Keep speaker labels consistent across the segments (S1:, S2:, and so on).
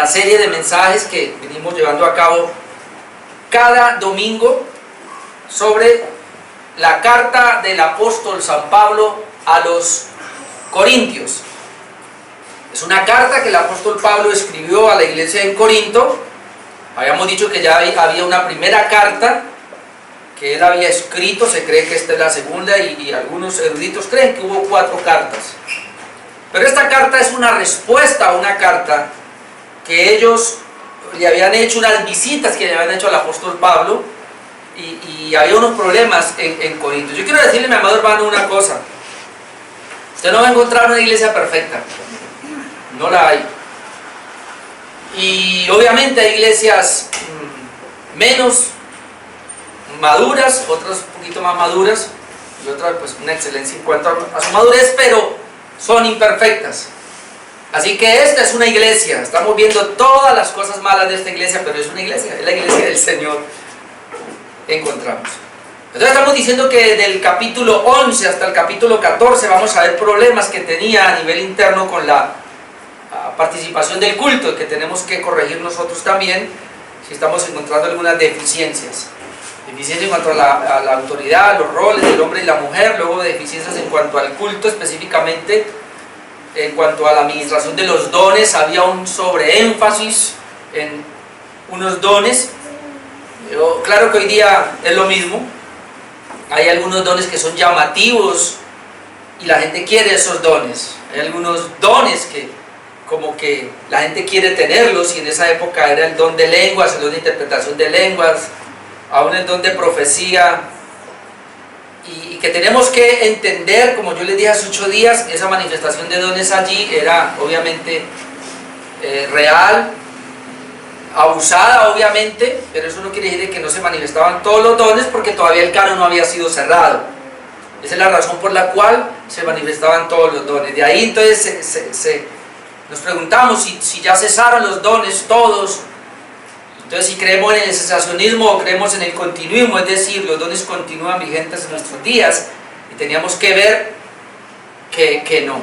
S1: la serie de mensajes que venimos llevando a cabo cada domingo sobre la carta del apóstol San Pablo a los Corintios. Es una carta que el apóstol Pablo escribió a la iglesia en Corinto. Habíamos dicho que ya había una primera carta que él había escrito, se cree que esta es la segunda y algunos eruditos creen que hubo 4 cartas. Pero esta carta es una respuesta a una carta que ellos le habían hecho, unas visitas que le habían hecho al apóstol Pablo y había unos problemas en Corinto. Yo quiero decirle, mi amado hermano, una cosa. Usted no va a encontrar una iglesia perfecta, no la hay. Y obviamente hay iglesias menos maduras, otras un poquito más maduras y otras pues una excelencia en cuanto a su madurez, pero son imperfectas. Así que esta es una iglesia, estamos viendo todas las cosas malas de esta iglesia, pero es una iglesia, es la iglesia del Señor. Encontramos. Entonces estamos diciendo que del capítulo 11 hasta el capítulo 14 vamos a ver problemas que tenía a nivel interno con la participación del culto, que tenemos que corregir nosotros también si estamos encontrando algunas deficiencias. Deficiencias en cuanto a la autoridad, los roles del hombre y la mujer, luego deficiencias en cuanto al culto, específicamente en cuanto a la administración de los dones. Había un sobreénfasis en unos dones. Claro que hoy día es lo mismo, hay algunos dones que son llamativos y la gente quiere esos dones. Hay algunos dones que como que la gente quiere tenerlos, y en esa época era el don de lenguas, el don de interpretación de lenguas, aún el don de profecía, y que tenemos que entender, como yo les dije hace 8 días, esa manifestación de dones allí era obviamente real, abusada obviamente, pero eso no quiere decir que no se manifestaban todos los dones, porque todavía el canon no había sido cerrado. Esa es la razón por la cual se manifestaban todos los dones. De ahí entonces nos preguntamos si ya cesaron los dones todos. Entonces, si creemos en el cesacionismo o creemos en el continuismo, es decir, los dones continúan vigentes en nuestros días, y teníamos que ver que no.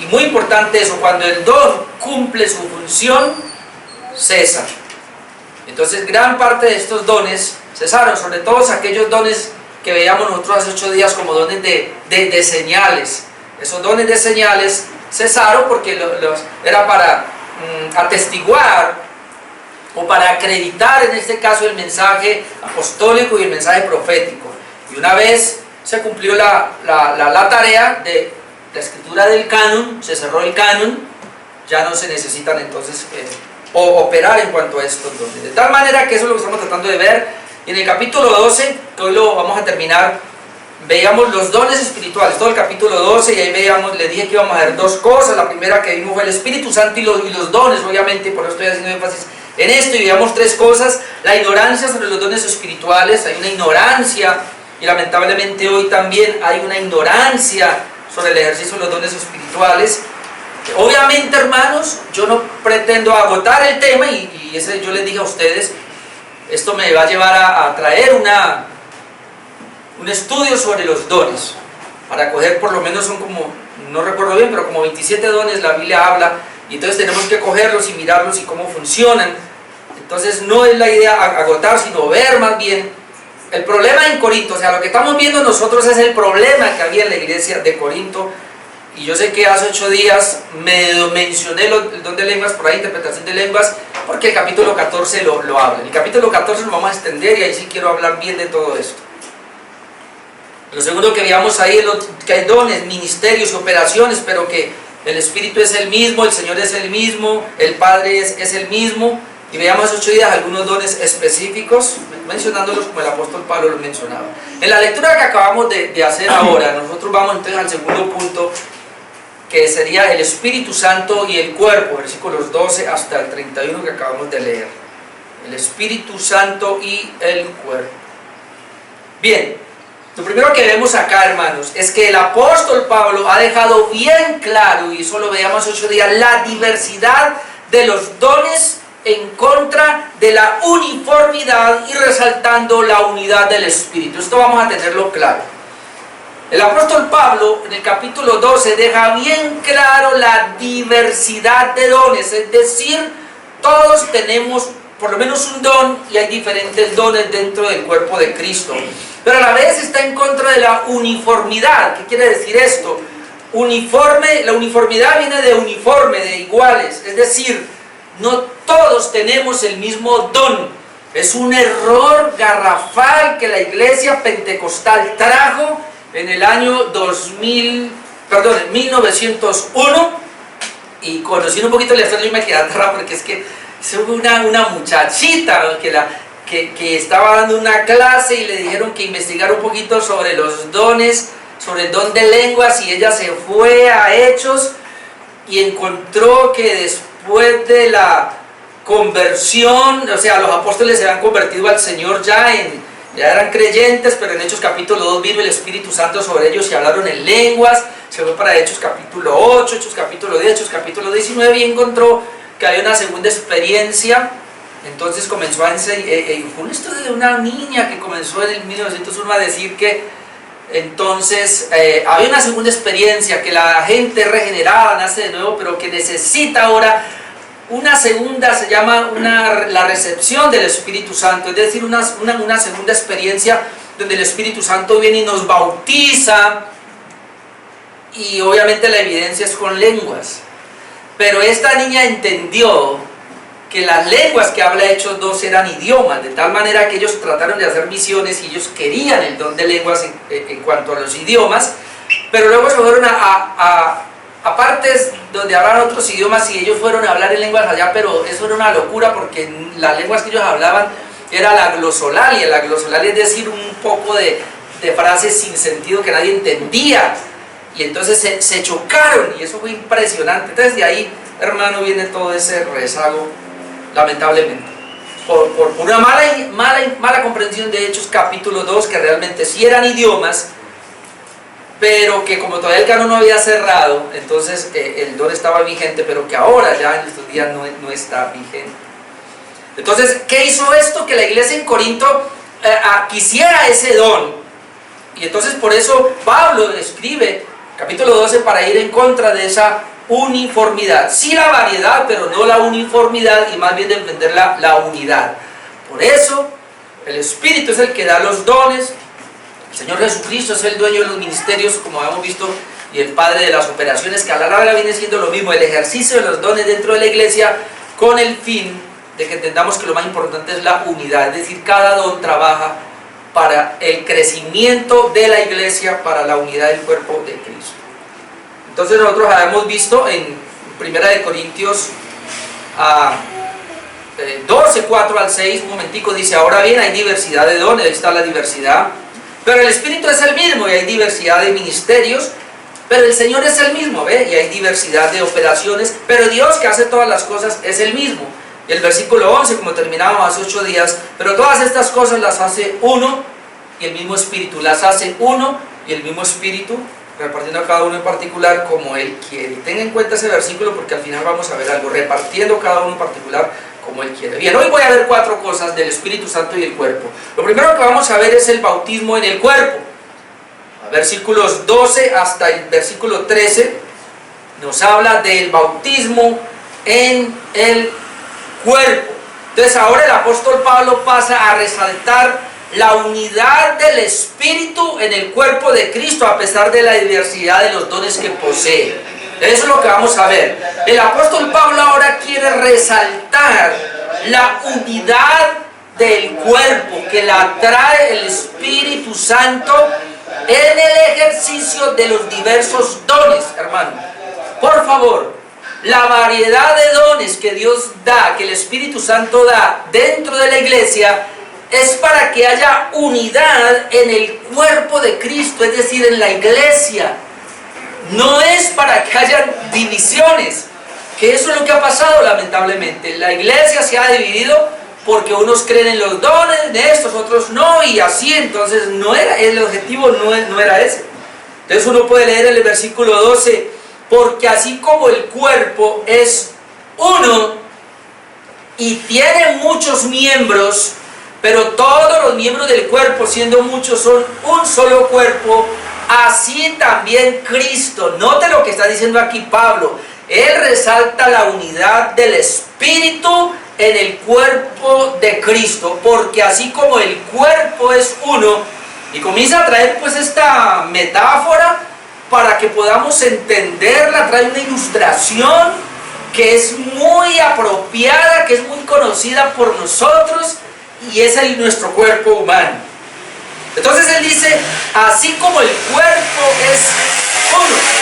S1: Y muy importante eso, cuando el don cumple su función, cesa. Entonces, gran parte de estos dones cesaron, sobre todo aquellos dones que veíamos nosotros hace 8 días como dones de señales. Esos dones de señales cesaron porque era para atestiguar o para acreditar, en este caso, el mensaje apostólico y el mensaje profético. Y una vez se cumplió la tarea de la escritura del canon, se cerró el canon, ya no se necesitan entonces operar en cuanto a estos dones. De tal manera que eso es lo que estamos tratando de ver. Y en el capítulo 12, que hoy lo vamos a terminar, veíamos los dones espirituales, todo el capítulo 12, y ahí veíamos, les dije que íbamos a ver 2 cosas. La primera que vimos fue el Espíritu Santo y los dones, obviamente, por eso estoy haciendo énfasis en esto, y veíamos 3 cosas. La ignorancia sobre los dones espirituales, hay una ignorancia, y lamentablemente hoy también hay una ignorancia sobre el ejercicio de los dones espirituales. Obviamente, hermanos, yo no pretendo agotar el tema, y ese yo les dije a ustedes, esto me va a llevar a traer un estudio sobre los dones, para coger, por lo menos son como, no recuerdo bien, pero como 27 dones la Biblia habla, y entonces tenemos que cogerlos y mirarlos y cómo funcionan. Entonces no es la idea agotar, sino ver más bien el problema en Corinto. O sea, lo que estamos viendo nosotros es el problema que había en la iglesia de Corinto. Y yo sé que hace 8 días mencioné el don de lenguas, por ahí interpretación de lenguas, porque el capítulo 14 lo habla. En el capítulo 14 nos vamos a extender, y ahí sí quiero hablar bien de todo esto. Lo segundo que veíamos ahí es que hay dones, ministerios y operaciones, pero que el Espíritu es el mismo, el Señor es el mismo, el Padre es el mismo. Y veíamos hace 8 días algunos dones específicos, mencionándolos como el apóstol Pablo los mencionaba. En la lectura que acabamos de hacer ahora, nosotros vamos entonces al segundo punto, que sería el Espíritu Santo y el cuerpo, versículos 12 hasta el 31 que acabamos de leer. El Espíritu Santo y el cuerpo. Bien, lo primero que vemos acá, hermanos, es que el apóstol Pablo ha dejado bien claro, y eso lo veíamos hace 8 días, la diversidad de los dones en contra de la uniformidad y resaltando la unidad del Espíritu. Esto vamos a tenerlo claro. El apóstol Pablo en el capítulo 12 deja bien claro la diversidad de dones, es decir, todos tenemos por lo menos un don y hay diferentes dones dentro del cuerpo de Cristo. Pero a la vez está en contra de la uniformidad. ¿Qué quiere decir esto? La uniformidad viene de uniforme, de iguales, es decir, no todos tenemos el mismo don. Es un error garrafal que la iglesia pentecostal trajo en el año 1901, y conociendo un poquito la historia yo me quedé atrás porque es que hubo una muchachita que estaba dando una clase y le dijeron que investigara un poquito sobre los dones, sobre el don de lenguas, y ella se fue a Hechos y encontró que después de la conversión, o sea, los apóstoles se habían convertido al Señor, ya eran creyentes, pero en Hechos capítulo 2 vino el Espíritu Santo sobre ellos y hablaron en lenguas. Se fue para Hechos capítulo 8, Hechos capítulo 10, Hechos capítulo 19 y encontró que había una segunda experiencia. Entonces comenzó a enseñar, fue una historia de una niña que comenzó en el 1901 a decir que entonces había una segunda experiencia, que la gente regenerada nace de nuevo, pero que necesita ahora una segunda, se llama la recepción del Espíritu Santo, es decir, una segunda experiencia donde el Espíritu Santo viene y nos bautiza, y obviamente la evidencia es con lenguas. Pero esta niña entendió que las lenguas que habla Hechos 2 eran idiomas, de tal manera que ellos trataron de hacer misiones y ellos querían el don de lenguas en cuanto a los idiomas, pero luego se fueron a partes donde hablaban otros idiomas y ellos fueron a hablar en lenguas allá, pero eso era una locura porque las lenguas que ellos hablaban era la glosolalia. La glosolalia es decir, un poco de frases sin sentido que nadie entendía, y entonces se chocaron y eso fue impresionante. Entonces de ahí, hermano, viene todo ese rezago, lamentablemente, por una mala comprensión de Hechos capítulo 2, que realmente sí eran idiomas, pero que como todavía el canon no había cerrado, entonces el don estaba vigente, pero que ahora ya en estos días no está vigente. Entonces, ¿qué hizo esto? Que la iglesia en Corinto quisiera ese don, y entonces por eso Pablo escribe capítulo 12 para ir en contra de esa uniformidad. Sí la variedad, pero no la uniformidad, y más bien defender la unidad. Por eso el Espíritu es el que da los dones. El Señor Jesucristo es el dueño de los ministerios, como hemos visto, y el Padre de las operaciones, que a la larga viene siendo lo mismo, el ejercicio de los dones dentro de la iglesia, con el fin de que entendamos que lo más importante es la unidad, es decir, cada don trabaja para el crecimiento de la iglesia, para la unidad del cuerpo de Cristo. Entonces nosotros habíamos visto en 1 Corintios 12, 4 al 6, un momentico, dice: ahora bien, hay diversidad de dones, ahí está la diversidad, pero el Espíritu es el mismo, y hay diversidad de ministerios, pero el Señor es el mismo, ¿ve? Y hay diversidad de operaciones, pero Dios, que hace todas las cosas, es el mismo. Y el versículo 11, como terminábamos hace 8 días, pero todas estas cosas las hace uno y el mismo Espíritu, las hace uno y el mismo Espíritu, repartiendo a cada uno en particular como Él quiere. Y tenga en cuenta ese versículo porque al final vamos a ver algo, repartiendo cada uno en particular como Él quiere. Bien, hoy voy a ver 4 cosas del Espíritu Santo y el cuerpo. Lo primero que vamos a ver es el bautismo en el cuerpo. Versículos 12 hasta el versículo 13 nos habla del bautismo en el cuerpo. Entonces ahora el apóstol Pablo pasa a resaltar la unidad del Espíritu en el cuerpo de Cristo a pesar de la diversidad de los dones que posee. Eso es lo que vamos a ver. El apóstol Pablo ahora quiere resaltar la unidad del cuerpo que la trae el Espíritu Santo en el ejercicio de los diversos dones, hermano. Por favor, la variedad de dones que Dios da, que el Espíritu Santo da dentro de la iglesia, es para que haya unidad en el cuerpo de Cristo, es decir, en la iglesia. No es para que haya divisiones, que eso es lo que ha pasado lamentablemente. La iglesia se ha dividido porque unos creen en los dones de estos, otros no, y así. Entonces no era, el objetivo no era ese. Entonces uno puede leer en el versículo 12: porque así como el cuerpo es uno y tiene muchos miembros, pero todos los miembros del cuerpo, siendo muchos, son un solo cuerpo, así también Cristo. Note lo que está diciendo aquí Pablo. Él resalta la unidad del Espíritu en el cuerpo de Cristo, porque así como el cuerpo es uno, y comienza a traer pues esta metáfora para que podamos entenderla, trae una ilustración que es muy apropiada, que es muy conocida por nosotros, y es nuestro cuerpo humano. Entonces él dice, así como el cuerpo es uno.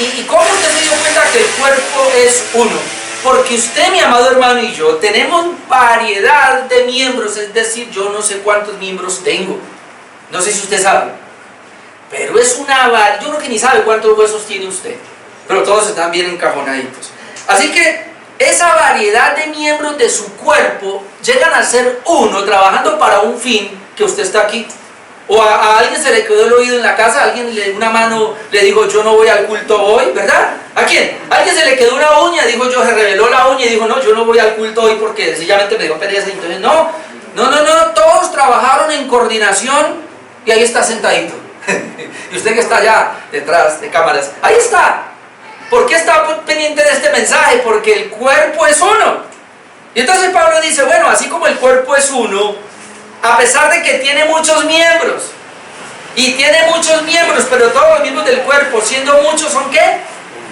S1: ¿Y cómo usted se dio cuenta que el cuerpo es uno? Porque usted, mi amado hermano, y yo tenemos variedad de miembros, es decir, yo no sé cuántos miembros tengo. No sé si usted sabe. Pero es una... yo creo que ni sabe cuántos huesos tiene usted. Pero todos están bien encajonaditos. Así que esa variedad de miembros de su cuerpo llegan a ser uno, trabajando para un fin, que usted está aquí. O a alguien se le quedó el oído en la casa, a alguien una mano le dijo yo no voy al culto hoy, ¿verdad? ¿A quién? A alguien se le quedó una uña, dijo yo, se reveló la uña y dijo no, yo no voy al culto hoy porque sencillamente me dio pereza. Entonces no, todos trabajaron en coordinación y ahí está sentadito. Y usted que está allá detrás de cámaras, ahí está. ¿Por qué está pendiente de este mensaje? Porque el cuerpo es uno. Y entonces Pablo dice, bueno, así como el cuerpo es uno, a pesar de que tiene muchos miembros, pero todos los miembros del cuerpo, siendo muchos, ¿son qué?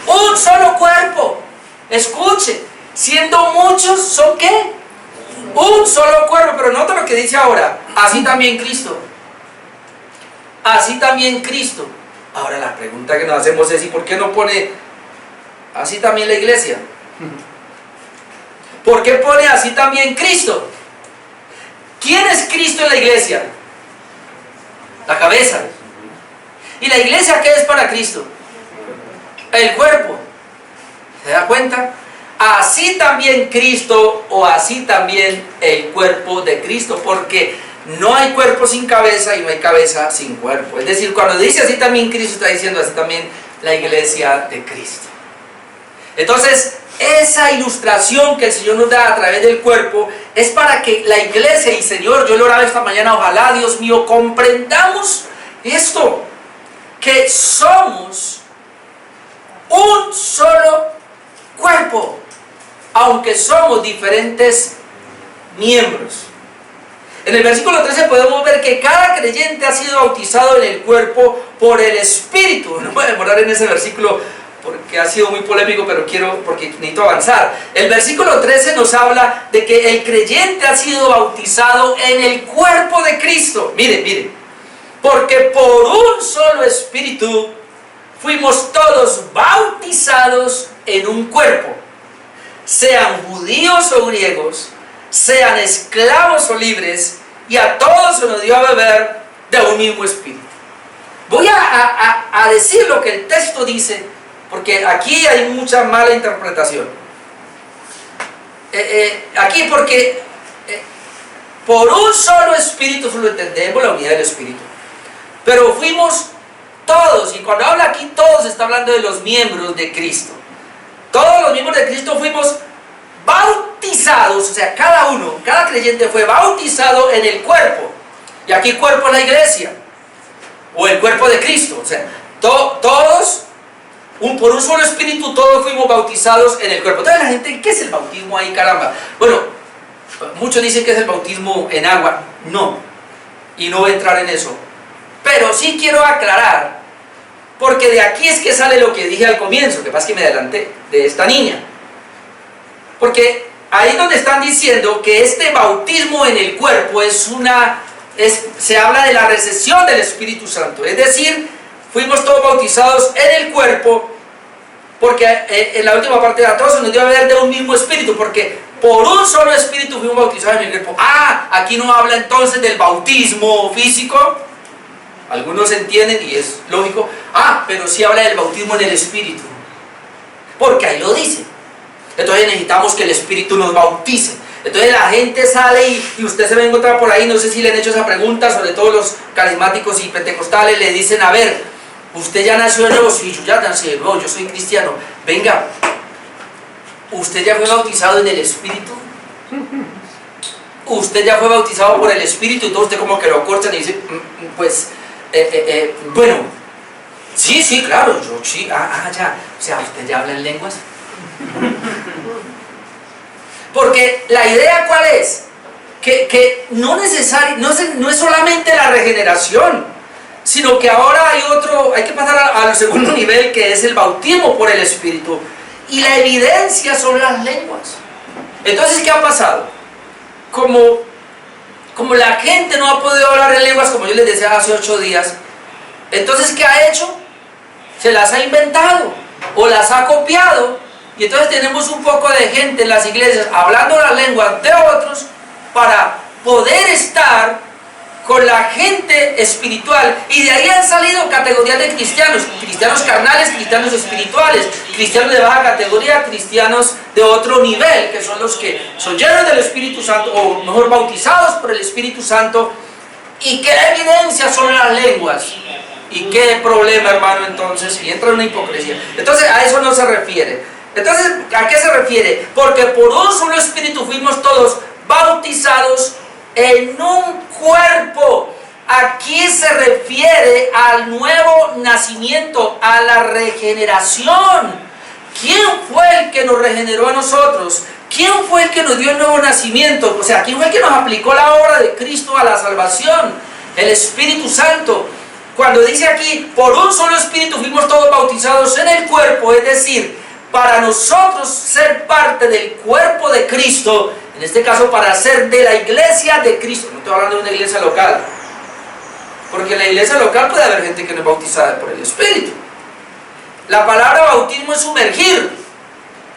S1: Un solo cuerpo. Escuche, siendo muchos, ¿son qué? Un solo cuerpo. Pero nota lo que dice ahora, así también Cristo. Así también Cristo. Ahora la pregunta que nos hacemos es, ¿y por qué no pone así también la iglesia? ¿Por qué pone así también Cristo? ¿Quién es Cristo en la iglesia? La cabeza. ¿Y la iglesia qué es para Cristo? El cuerpo. ¿Se da cuenta? Así también Cristo, o así también el cuerpo de Cristo, porque no hay cuerpo sin cabeza y no hay cabeza sin cuerpo. Es decir, cuando dice así también Cristo, está diciendo así también la iglesia de Cristo. Entonces, esa ilustración que el Señor nos da a través del cuerpo es para que la iglesia, y Señor, yo lo oraba esta mañana, ojalá, Dios mío, comprendamos esto, que somos un solo cuerpo, aunque somos diferentes miembros. En el versículo 13 podemos ver que cada creyente ha sido bautizado en el cuerpo por el Espíritu. No voy a demorar en ese versículo porque ha sido muy polémico, pero porque necesito avanzar. El versículo 13 nos habla de que el creyente ha sido bautizado en el cuerpo de Cristo. Mire, porque por un solo Espíritu fuimos todos bautizados en un cuerpo, sean judíos o griegos, sean esclavos o libres, y a todos se nos dio a beber de un mismo Espíritu. Voy a decir lo que el texto dice, porque aquí hay mucha mala interpretación. Aquí porque por un solo Espíritu, solo entendemos la unidad del Espíritu, pero fuimos todos, y cuando habla aquí todos, está hablando de los miembros de Cristo. Todos los miembros de Cristo fuimos bautizados, o sea, cada creyente fue bautizado en el cuerpo. Y aquí cuerpo es la iglesia, o el cuerpo de Cristo. O sea, todos, por un solo Espíritu, todos fuimos bautizados en el cuerpo. Entonces la gente, ¿qué es el bautismo ahí, caramba? Bueno, muchos dicen que es el bautismo en agua. No, y no voy a entrar en eso. Pero sí quiero aclarar, porque de aquí es que sale lo que dije al comienzo, que pasa que me adelanté, de esta niña. Porque ahí donde están diciendo que este bautismo en el cuerpo se habla de la recepción del Espíritu Santo. Es decir, fuimos todos bautizados en el cuerpo, porque en la última parte de la todos se nos dio a beber de un mismo Espíritu, porque por un solo Espíritu fuimos bautizados en el cuerpo. Aquí no habla entonces del bautismo físico. Algunos entienden y es lógico. Pero sí habla del bautismo en el Espíritu, porque ahí lo dice. Entonces necesitamos que el Espíritu nos bautice. Entonces la gente sale y usted se va a encontrar por ahí, no sé si le han hecho esa pregunta, sobre todo los carismáticos y pentecostales, le dicen, a ver, ¿usted ya nació de nuevo? Sí, yo ya nací de nuevo, yo soy cristiano. Venga, ¿usted ya fue bautizado en el Espíritu? ¿Usted ya fue bautizado por el Espíritu? Y todo usted como que lo cortan y dice, pues Bueno, sí, claro, yo sí, ya, o sea, ¿usted ya habla en lenguas? Porque la idea ¿cuál es? Que no es solamente la regeneración, sino que ahora hay que pasar al segundo nivel, que es el bautismo por el Espíritu. Y la evidencia son las lenguas. Entonces, ¿qué ha pasado? Como la gente no ha podido hablar en lenguas, como yo les decía hace 8 días, entonces, ¿qué ha hecho? Se las ha inventado o las ha copiado. Y entonces tenemos un poco de gente en las iglesias hablando las lenguas de otros para poder estar con la gente espiritual. Y de ahí han salido categorías de cristianos: cristianos carnales, cristianos espirituales, cristianos de baja categoría, cristianos de otro nivel, que son los que son llenos del Espíritu Santo, o mejor, bautizados por el Espíritu Santo. ¿Y qué evidencia son las lenguas? ¿Y qué problema, hermano? Entonces, y entra una hipocresía. Entonces, a eso no se refiere. Entonces, ¿a qué se refiere? Porque por un solo Espíritu fuimos todos bautizados en un cuerpo. Aquí se refiere al nuevo nacimiento, a la regeneración. ¿Quién fue el que nos regeneró a nosotros? ¿Quién fue el que nos dio el nuevo nacimiento? O sea, ¿quién fue el que nos aplicó la obra de Cristo a la salvación? El Espíritu Santo. Cuando dice aquí, por un solo Espíritu fuimos todos bautizados en el cuerpo, es decir, para nosotros ser parte del cuerpo de Cristo, en este caso para ser de la iglesia de Cristo. No estoy hablando de una iglesia local, porque en la iglesia local puede haber gente que no es bautizada por el Espíritu. La palabra bautismo es sumergir.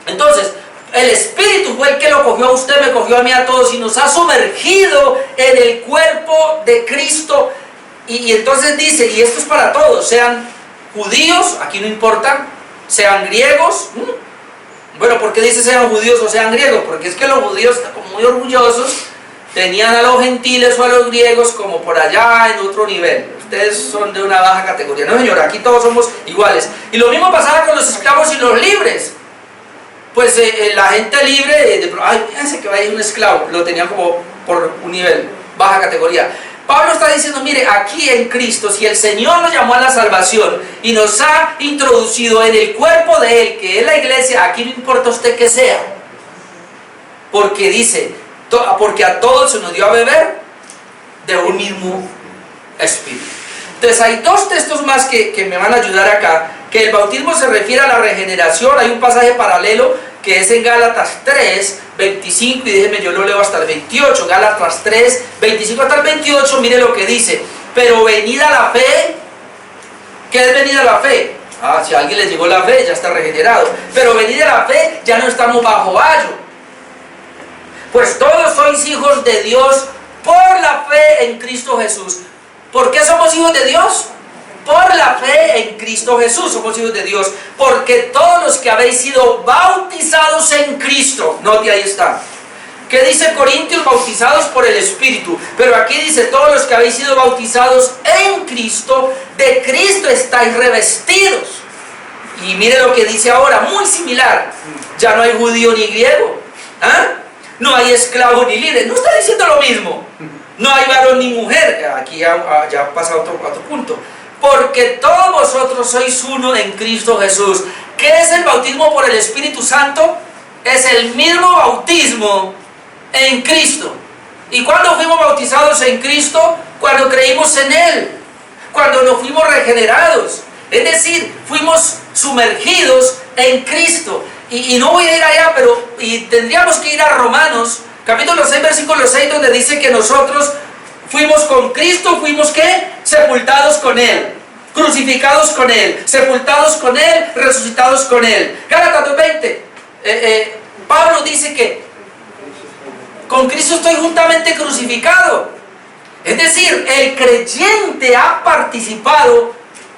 S1: Entonces, el Espíritu fue el que lo cogió a usted, me cogió a mí, a todos, y nos ha sumergido en el cuerpo de Cristo. Y entonces dice, y esto es para todos, sean judíos, aquí no importa, sean griegos. Bueno, ¿por qué dice sean judíos o sean griegos? Porque es que los judíos, como muy orgullosos, tenían a los gentiles o a los griegos como por allá en otro nivel. Ustedes son de una baja categoría. No, señor, aquí todos somos iguales. Y lo mismo pasaba con los esclavos y los libres. Pues la gente libre, fíjense que va a ir un esclavo, lo tenían como por un nivel, baja categoría. Pablo está diciendo, mire, aquí en Cristo, si el Señor nos llamó a la salvación y nos ha introducido en el cuerpo de Él, que es la iglesia, aquí no importa usted que sea, porque dice, porque a todos se nos dio a beber de un mismo Espíritu. Entonces hay dos textos más que me van a ayudar acá, que el bautismo se refiere a la regeneración. Hay un pasaje paralelo que es en Gálatas 3, 25, y déjeme, yo lo leo hasta el 28, Gálatas 3, 25 hasta el 28, mire lo que dice: pero venida la fe. ¿Qué es venida la fe? Si a alguien le llegó la fe, ya está regenerado. Pero venida la fe, ya no estamos bajo ayo. Pues todos sois hijos de Dios por la fe en Cristo Jesús. ¿Por qué somos hijos de Dios? Por la fe en Cristo Jesús somos hijos de Dios. Porque todos los que habéis sido bautizados en Cristo, note, ahí está. ¿Qué dice Corintios? Bautizados por el Espíritu. Pero aquí dice, todos los que habéis sido bautizados en Cristo, de Cristo estáis revestidos. Y mire lo que dice ahora, muy similar. Ya no hay judío ni griego, no hay esclavo ni libre. No está diciendo lo mismo. No hay varón ni mujer. Aquí ya pasa otro punto. Porque todos vosotros sois uno en Cristo Jesús. ¿Qué es el bautismo por el Espíritu Santo? Es el mismo bautismo en Cristo. ¿Y cuándo fuimos bautizados en Cristo? Cuando creímos en Él, cuando nos fuimos regenerados. Es decir, fuimos sumergidos en Cristo. Y no voy a ir allá, pero tendríamos que ir a Romanos, capítulo 6, versículo 6, donde dice que nosotros fuimos con Cristo, fuimos ¿qué? Sepultados con Él, crucificados con Él, sepultados con Él, resucitados con Él. Gálatas 2:20, Pablo dice que con Cristo estoy juntamente crucificado. Es decir, el creyente ha participado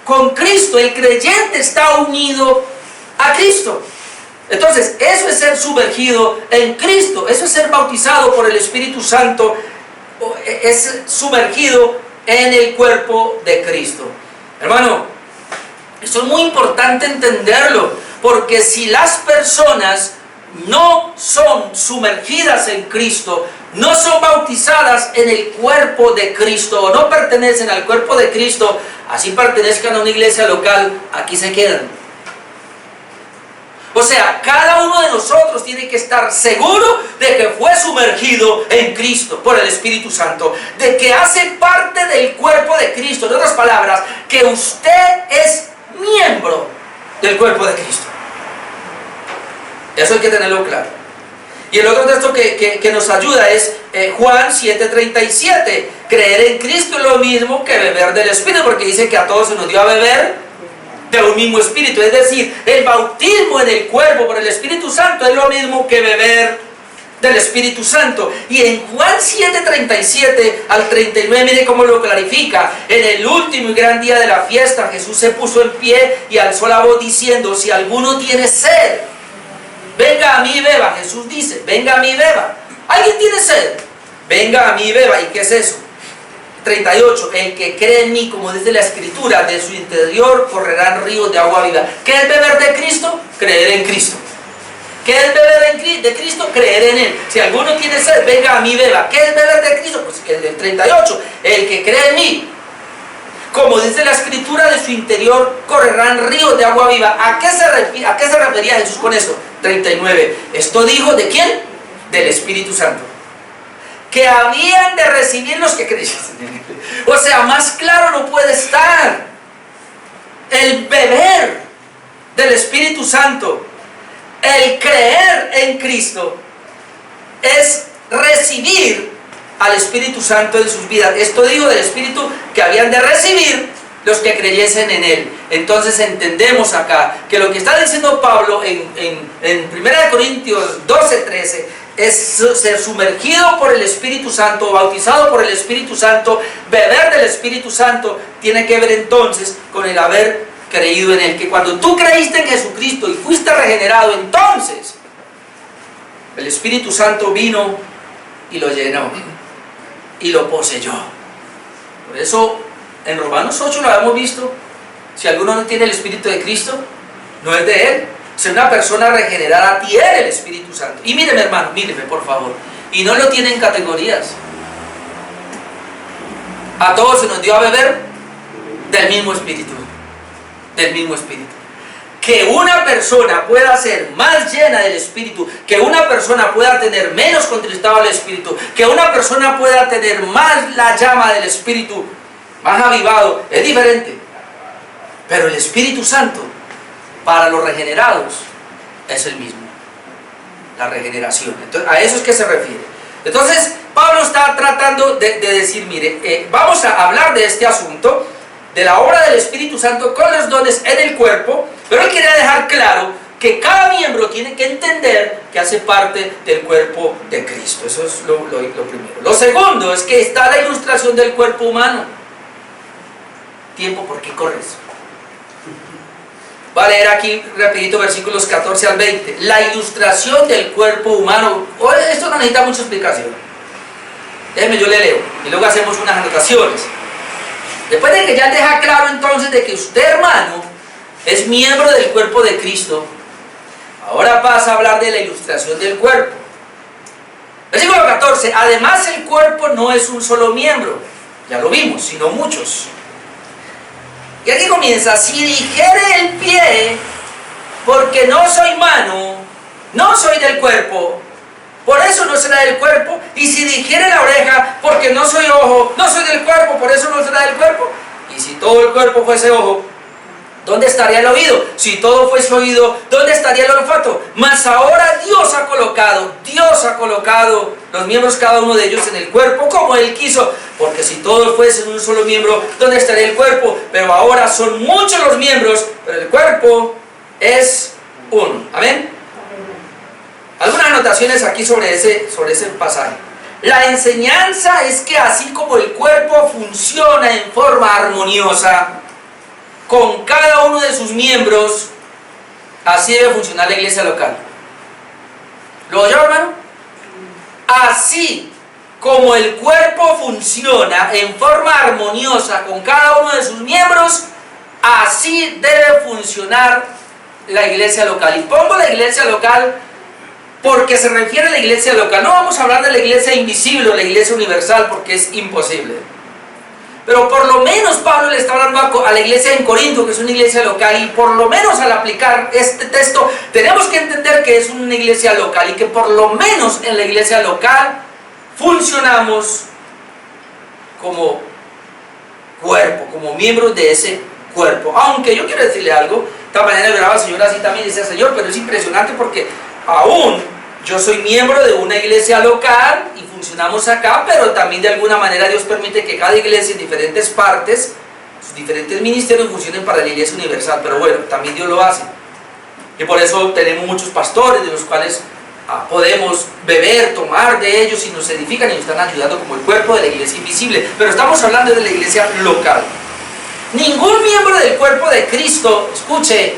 S1: con Cristo, el creyente está unido a Cristo. Entonces, eso es ser sumergido en Cristo, eso es ser bautizado por el Espíritu Santo, es sumergido en el cuerpo de Cristo. Hermano, esto es muy importante entenderlo, porque si las personas no son sumergidas en Cristo, no son bautizadas en el cuerpo de Cristo, o no pertenecen al cuerpo de Cristo, así pertenezcan a una iglesia local, aquí se quedan. O sea, cada uno de nosotros tiene que estar seguro de que fue sumergido en Cristo por el Espíritu Santo, de que hace parte del cuerpo de Cristo. En otras palabras, que usted es miembro del cuerpo de Cristo. Eso hay que tenerlo claro. Y el otro texto que nos ayuda es Juan 7:37. Creer en Cristo es lo mismo que beber del Espíritu, porque dice que a todos se nos dio a beber de un mismo Espíritu. Es decir, el bautismo en el cuerpo por el Espíritu Santo es lo mismo que beber del Espíritu Santo. Y en Juan 7:37 al 39, mire cómo lo clarifica. En el último y gran día de la fiesta, Jesús se puso en pie y alzó la voz diciendo: si alguno tiene sed, venga a mí y beba. Jesús dice: venga a mí y beba. ¿Alguien tiene sed? Venga a mí y beba. ¿Y qué es eso? 38. El que cree en mí, como dice la Escritura, de su interior correrán ríos de agua viva. ¿Qué es beber de Cristo? Creer en Cristo. ¿Qué es beber de Cristo? Creer en Él. Si alguno tiene sed, venga a mí y beba. ¿Qué es beber de Cristo? Pues el del 38. El que cree en mí, como dice la Escritura, de su interior correrán ríos de agua viva. ¿A qué se refería Jesús con eso? 39. Esto dijo ¿de quién? Del Espíritu Santo, que habían de recibir los que creían. O sea, más claro no puede estar. El beber del Espíritu Santo, el creer en Cristo, es recibir al Espíritu Santo en sus vidas. Esto digo del Espíritu que habían de recibir los que creyesen en Él. Entonces entendemos acá que lo que está diciendo Pablo en 1 Corintios 12:13 es ser sumergido por el Espíritu Santo, bautizado por el Espíritu Santo, beber del Espíritu Santo. Tiene que ver entonces con el haber creído en Él, que cuando tú creíste en Jesucristo y fuiste regenerado, entonces el Espíritu Santo vino y lo llenó y lo poseyó. Por eso en Romanos 8 lo habíamos visto: si alguno no tiene el Espíritu de Cristo, no es de Él. Si una persona regenerada tiene el Espíritu Santo. Y míreme, hermano, míreme por favor, y no lo tiene en categorías. A todos se nos dio a beber del mismo Espíritu. Del mismo Espíritu. Que una persona pueda ser más llena del Espíritu, que una persona pueda tener menos contristado el Espíritu, que una persona pueda tener más la llama del Espíritu, más avivado, es diferente. Pero el Espíritu Santo para los regenerados es el mismo. La regeneración. Entonces, a eso es que se refiere. Entonces Pablo está tratando de decir: mire, vamos a hablar de este asunto, de la obra del Espíritu Santo con los dones en el cuerpo, pero él quería dejar claro que cada miembro tiene que entender que hace parte del cuerpo de Cristo. Eso es lo primero. Lo segundo es que está la ilustración del cuerpo humano. Tiempo, ¿por qué corres? Va a leer aquí rapidito versículos 14 al 20. La ilustración del cuerpo humano. Esto no necesita mucha explicación. Déjeme, yo le leo y luego hacemos unas anotaciones. Después de que ya deja claro entonces de que usted, hermano, es miembro del cuerpo de Cristo, ahora pasa a hablar de la ilustración del cuerpo. Versículo 14. Además, el cuerpo no es un solo miembro, ya lo vimos, sino muchos. Y aquí comienza: si dijere el pie, porque no soy mano, no soy del cuerpo, por eso no será del cuerpo. Y si dijere la oreja, porque no soy ojo, no soy del cuerpo, por eso no será del cuerpo. Y si todo el cuerpo fuese ojo, ¿dónde estaría el oído? Si todo fuese oído, ¿dónde estaría el olfato? Mas ahora Dios ha colocado los miembros, cada uno de ellos, en el cuerpo como Él quiso. Porque si todos fuesen un solo miembro, ¿dónde estaría el cuerpo? Pero ahora son muchos los miembros, pero el cuerpo es uno. ¿Amén? Algunas anotaciones aquí sobre ese pasaje. La enseñanza es que así como el cuerpo funciona en forma armoniosa con cada uno de sus miembros, así debe funcionar la iglesia local. ¿Lo oyó, hermano? Así como el cuerpo funciona en forma armoniosa con cada uno de sus miembros, así debe funcionar la iglesia local. Y pongo la iglesia local porque se refiere a la iglesia local. No vamos a hablar de la iglesia invisible o la iglesia universal, porque es imposible. Pero por lo menos Pablo le está hablando a la iglesia en Corinto, que es una iglesia local, y por lo menos al aplicar este texto tenemos que entender que es una iglesia local y que por lo menos en la iglesia local funcionamos como cuerpo, como miembros de ese cuerpo. Aunque yo quiero decirle algo, esta mañana lloraba el Señor así también, decía Señor, pero es impresionante porque aún yo soy miembro de una iglesia local y funcionamos acá, pero también de alguna manera Dios permite que cada iglesia en diferentes partes, sus diferentes ministerios funcionen para la iglesia universal, pero bueno, también Dios lo hace. Y por eso tenemos muchos pastores de los cuales podemos beber, tomar de ellos y nos edifican y nos están ayudando como el cuerpo de la iglesia invisible, pero estamos hablando de la iglesia local. Ningún miembro del cuerpo de Cristo, escuche,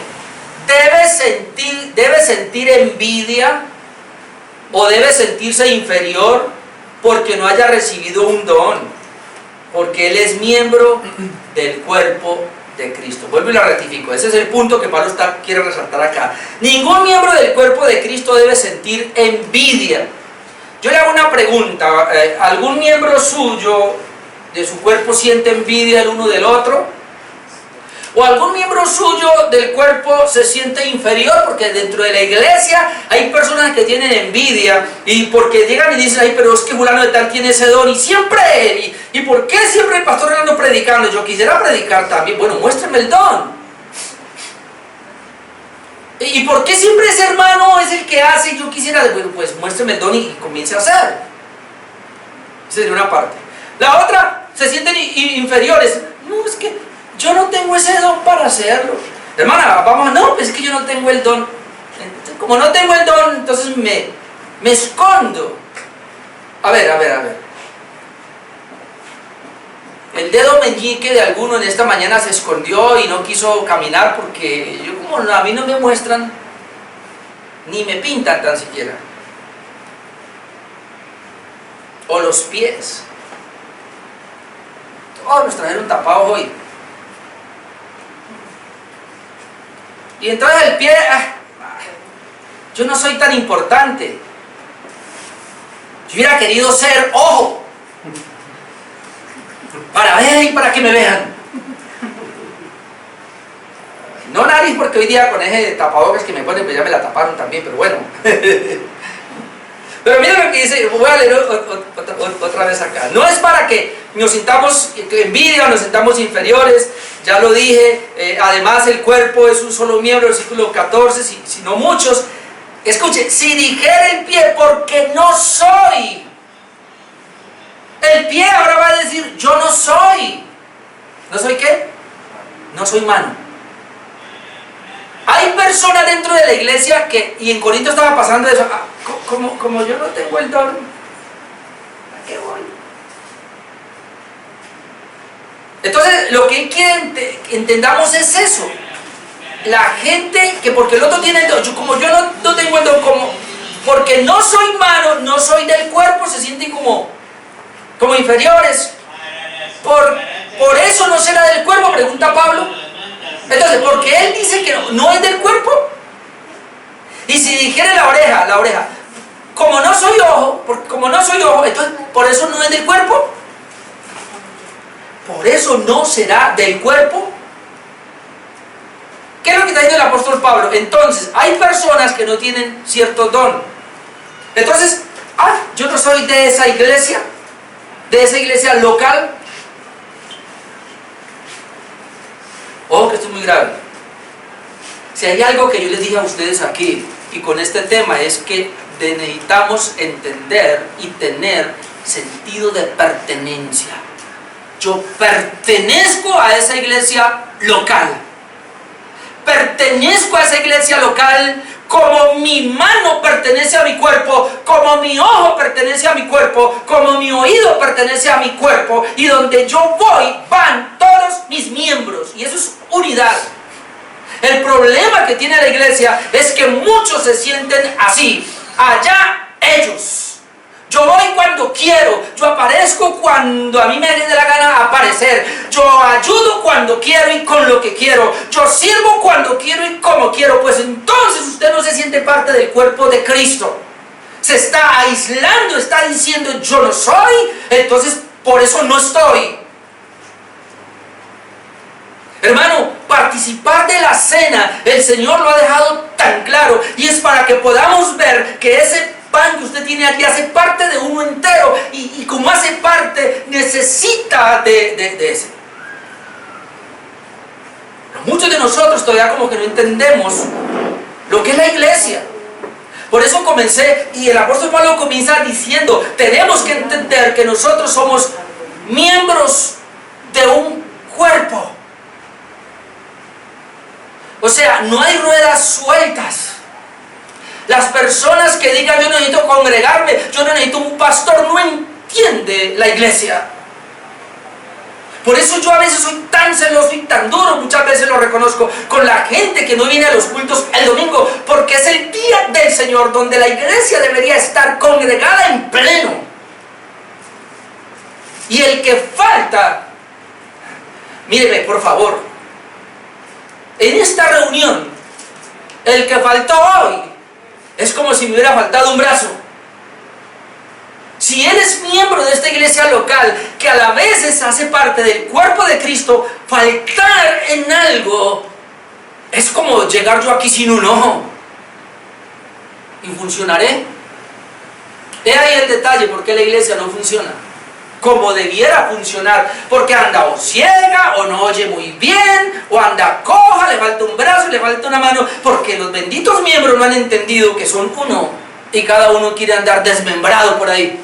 S1: debe sentir envidia o debe sentirse inferior porque no haya recibido un don, porque él es miembro del cuerpo de Cristo. Vuelvo y lo ratifico, ese es el punto que Pablo quiere resaltar acá. Ningún miembro del cuerpo de Cristo debe sentir envidia. Yo le hago una pregunta, ¿algún miembro suyo de su cuerpo siente envidia el uno del otro? ¿O algún miembro suyo del cuerpo se siente inferior? Porque dentro de la iglesia hay personas que tienen envidia y porque llegan y dicen, ay, pero es que fulano de tal tiene ese don y siempre él, ¿y por qué siempre el pastor anda predicando? Yo quisiera predicar también. Bueno, muéstrame el don. ¿Y por qué siempre ese hermano es el que hace y yo quisiera? Bueno, pues muéstrame el don y comience a hacer. Esa sería una parte. La otra, se sienten inferiores. No, es que yo no tengo ese don para hacerlo. Hermana, vamos, no, es que yo no tengo el don. Como no tengo el don, entonces me escondo. A ver. El dedo meñique de alguno en esta mañana se escondió y no quiso caminar porque a mí no me muestran, ni me pintan tan siquiera. O los pies. Todos nos trajeron tapados hoy. Y entonces el pie, yo no soy tan importante. Yo hubiera querido ser ojo para ver y para que me vean. No nariz, porque hoy día con ese tapabocas que me ponen, pues ya me la taparon también, pero bueno. Pero mira lo que dice, voy a leer otra vez acá. No es para que nos sintamos envidia o nos sintamos inferiores, ya lo dije, además el cuerpo es un solo miembro, versículo 14, sino muchos. Escuche, si dijera el pie, porque no soy, el pie ahora va a decir, yo no soy. ¿No soy qué? No soy mano. Hay personas dentro de la iglesia que, y en Corinto estaba pasando eso, como yo no tengo el don, ¿a qué voy? Entonces, lo que quiere que entendamos es eso. La gente que porque el otro tiene el don, como yo no tengo el don, porque no soy mano, no soy del cuerpo, se sienten como inferiores. Por eso no será del cuerpo, pregunta Pablo. Entonces, porque él dice que no es del cuerpo. Y si dijera la oreja, como no soy ojo, entonces por eso no es del cuerpo. Por eso no será del cuerpo. ¿Qué es lo que está diciendo el apóstol Pablo? Entonces, hay personas que no tienen cierto don. Entonces, yo no soy de esa iglesia local. Ojo que esto es muy grave. Si hay algo que yo les dije a ustedes aquí y con este tema es que necesitamos entender y tener sentido de pertenencia. Yo pertenezco a esa iglesia local. Pertenezco a esa iglesia local como mi mano pertenece a mi cuerpo, como mi ojo pertenece a mi cuerpo, como mi oído pertenece a mi cuerpo, y donde yo voy van todos mis miembros, y eso es unidad. El problema que tiene la iglesia es que muchos se sienten así, allá ellos. Yo voy cuando quiero, yo aparezco cuando a mí me dé la gana aparecer, yo ayudo cuando quiero y con lo que quiero, yo sirvo cuando quiero y como quiero. Pues entonces usted no se siente parte del cuerpo de Cristo. se está aislando, está diciendo yo no soy, entonces por eso no estoy. Hermano, participar de la cena, el Señor lo ha dejado tan claro, y es para que podamos ver que ese pan que usted tiene aquí hace parte de uno entero, y como hace parte, necesita de ese. Muchos de nosotros todavía como que no entendemos lo que es la iglesia. Por eso comencé, y el apóstol Pablo comienza diciendo, tenemos que entender que nosotros somos miembros de un cuerpo. O sea, no hay ruedas sueltas. Las personas que digan yo necesito congregarme, yo no necesito un pastor, no entiende la iglesia. Por eso yo a veces soy tan celoso y tan duro, muchas veces lo reconozco, con la gente que no viene a los cultos el domingo, porque es el día del Señor donde la iglesia debería estar congregada en pleno. Y el que falta, míreme por favor, en esta reunión, el que faltó hoy, es como si me hubiera faltado un brazo. Si eres miembro de esta iglesia local, que a la vez hace parte del cuerpo de Cristo, faltar en algo es como llegar yo aquí sin un ojo. ¿Y funcionaré? He ahí el detalle, por qué la iglesia no funciona como debiera funcionar, porque anda o ciega, o no oye muy bien, o anda coja, le falta un brazo, le falta una mano, porque los benditos miembros no han entendido que son uno, y cada uno quiere andar desmembrado por ahí.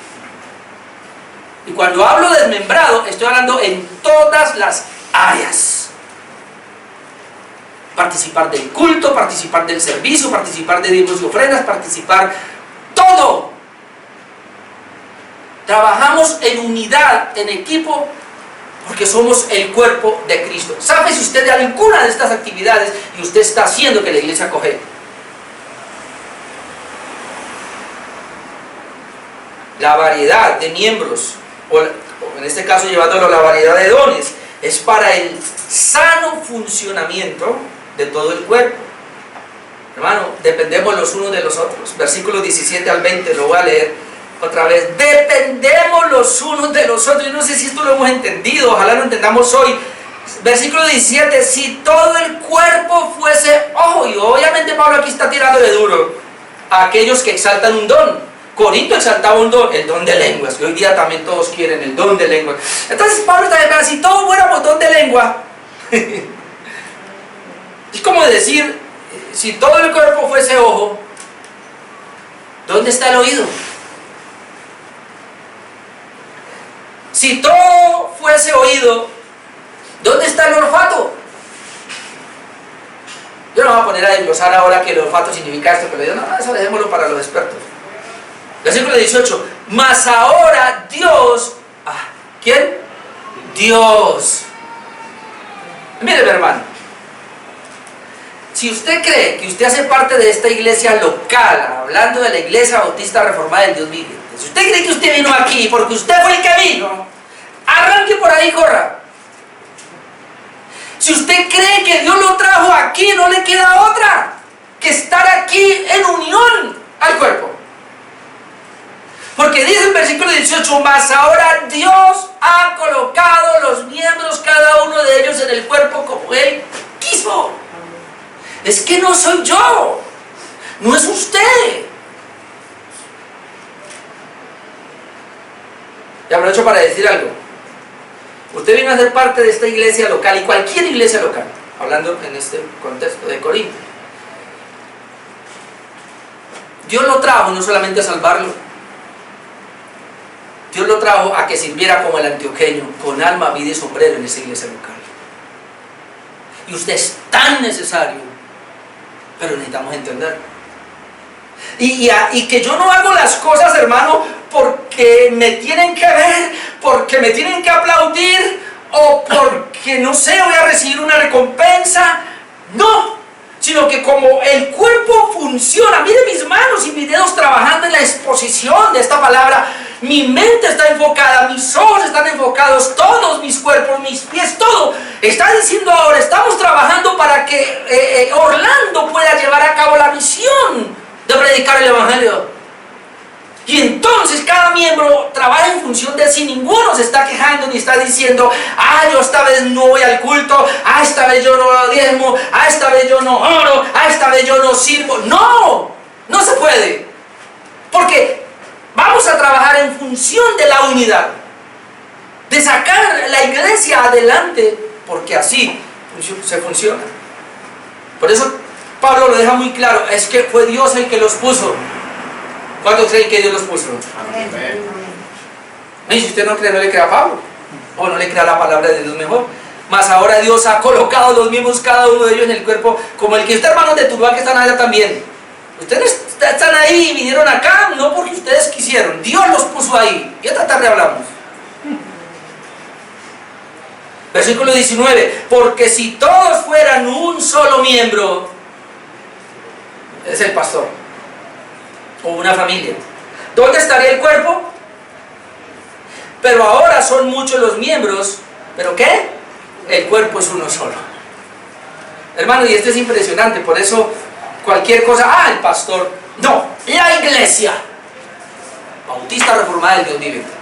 S1: Y cuando hablo desmembrado, estoy hablando en todas las áreas. Participar del culto, participar del servicio, participar de diezmos y ofrendas, participar todo. Trabajamos en unidad, en equipo, porque somos el cuerpo de Cristo. ¿Sabe si usted de alguna de estas actividades y usted está haciendo que la iglesia coge? La variedad de miembros, o en este caso llevándolo a la variedad de dones, es para el sano funcionamiento de todo el cuerpo. Hermano, dependemos los unos de los otros. Versículos 17 al 20, lo voy a leer otra vez. Dependemos los unos de los otros. Yo no sé si esto lo hemos entendido, ojalá lo entendamos hoy. Versículo 17, si todo el cuerpo fuese ojo, y obviamente Pablo aquí está tirándole duro a aquellos que exaltan un don. Corinto exaltaba un don, el don de lenguas, que hoy día también todos quieren el don de lenguas. Entonces Pablo está diciendo, si todos fuéramos don de lengua, es como decir, si todo el cuerpo fuese ojo, ¿dónde está el oído? Si todo fuese oído, ¿dónde está el olfato? Yo no voy a poner a desglosar ahora que el olfato significa esto, pero yo no, eso dejémoslo para los expertos. Versículo 18, mas ahora Dios, ¿quién? Dios. Mire, mi hermano, si usted cree que usted hace parte de esta iglesia local, hablando de la iglesia bautista reformada del Dios viviente, si usted cree que usted vino aquí porque usted fue el que vino, arranque por ahí y corra. Si usted cree que Dios lo trajo aquí, no le queda otra que estar aquí en unión al cuerpo. Porque dice el versículo 18, mas ahora Dios ha colocado los miembros, cada uno de ellos en el cuerpo como Él quiso. Es que no soy yo, no es usted. Y aprovecho para decir algo. Usted vino a ser parte de esta iglesia local, y cualquier iglesia local, hablando en este contexto de Corinto. Dios lo trajo no solamente a salvarlo, Dios lo trajo a que sirviera como el antioqueño, con alma, vida y sombrero en esa iglesia local. Y usted es tan necesario, pero necesitamos entender. Y que yo no hago las cosas, hermano, porque me tienen que ver, porque me tienen que aplaudir, o porque, no sé, voy a recibir una recompensa. No, sino que como el cuerpo funciona, mire mis manos y mis dedos trabajando en la exposición de esta palabra, mi mente está enfocada, mis ojos están enfocados, todos mis cuerpos, mis pies, todo está diciendo ahora, estamos trabajando para que Orlando pueda llevar a cabo la misión de predicar el evangelio. Y entonces cada miembro trabaja en función de sí. Ninguno se está quejando ni está diciendo: yo esta vez no voy al culto, esta vez yo no diezmo, esta vez yo no oro, esta vez yo no sirvo. No, no se puede. Porque vamos a trabajar en función de la unidad, de sacar la iglesia adelante, porque así se funciona. Por eso Pablo lo deja muy claro, es que fue Dios el que los puso. ¿Cuántos creen que Dios los puso? Amén. Y si usted no cree, no le crea a Pablo, o no le crea la palabra de Dios mejor. Mas ahora Dios ha colocado los mismos, cada uno de ellos en el cuerpo, como el que usted, hermanos de Tuluá, que están allá también. Ustedes están ahí y vinieron acá, no porque ustedes quisieron, Dios los puso ahí. Y esta tarde hablamos. Versículo 19, porque si todos fueran un solo miembro, es el pastor, o una familia, ¿dónde estaría el cuerpo? Pero ahora son muchos los miembros, ¿pero qué? El cuerpo es uno solo. Hermano, y esto es impresionante, por eso cualquier cosa, el pastor, no, la iglesia bautista reformada del Dios viviente.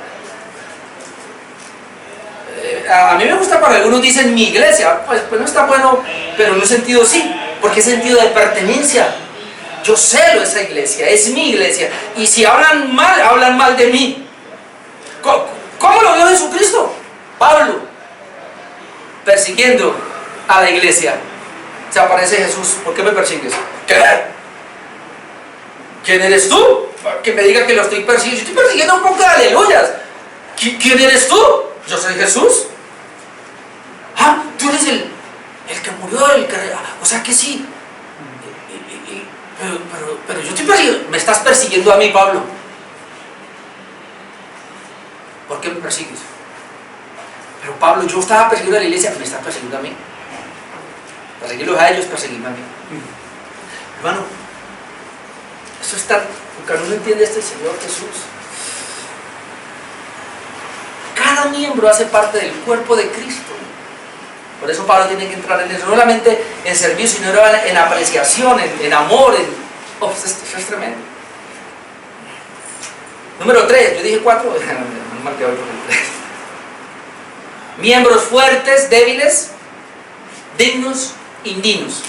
S1: A mí me gusta cuando algunos dicen mi iglesia, pues no está bueno, pero en un sentido sí, porque es sentido de pertenencia. Yo celo esa iglesia, es mi iglesia, y si hablan mal de mí. ¿Cómo lo vio Jesucristo? Pablo, persiguiendo a la iglesia. Se aparece Jesús: ¿por qué me persigues? ¿Qué? ¿Quién eres tú? Que me diga que lo estoy persiguiendo. Yo estoy persiguiendo un poco de aleluyas. ¿Quién eres tú? Yo soy Jesús. Tú eres el que murió, o sea que sí. Pero yo estoy persiguiendo. Me estás persiguiendo a mí, Pablo. ¿Por qué me persigues? Pero Pablo, yo estaba persiguiendo a la iglesia. Me estás persiguiendo a mí. Perseguirlos a ellos, perseguirme a mí. Hermano, eso está, porque no entiende este Señor Jesús. Cada miembro hace parte del cuerpo de Cristo. Por eso Pablo tiene que entrar en eso, no solamente en servicio, sino en apreciación, en amor. Eso es tremendo. Número 3, yo dije 4, no marqué hoy por el 3. Miembros fuertes, débiles, dignos, indignos.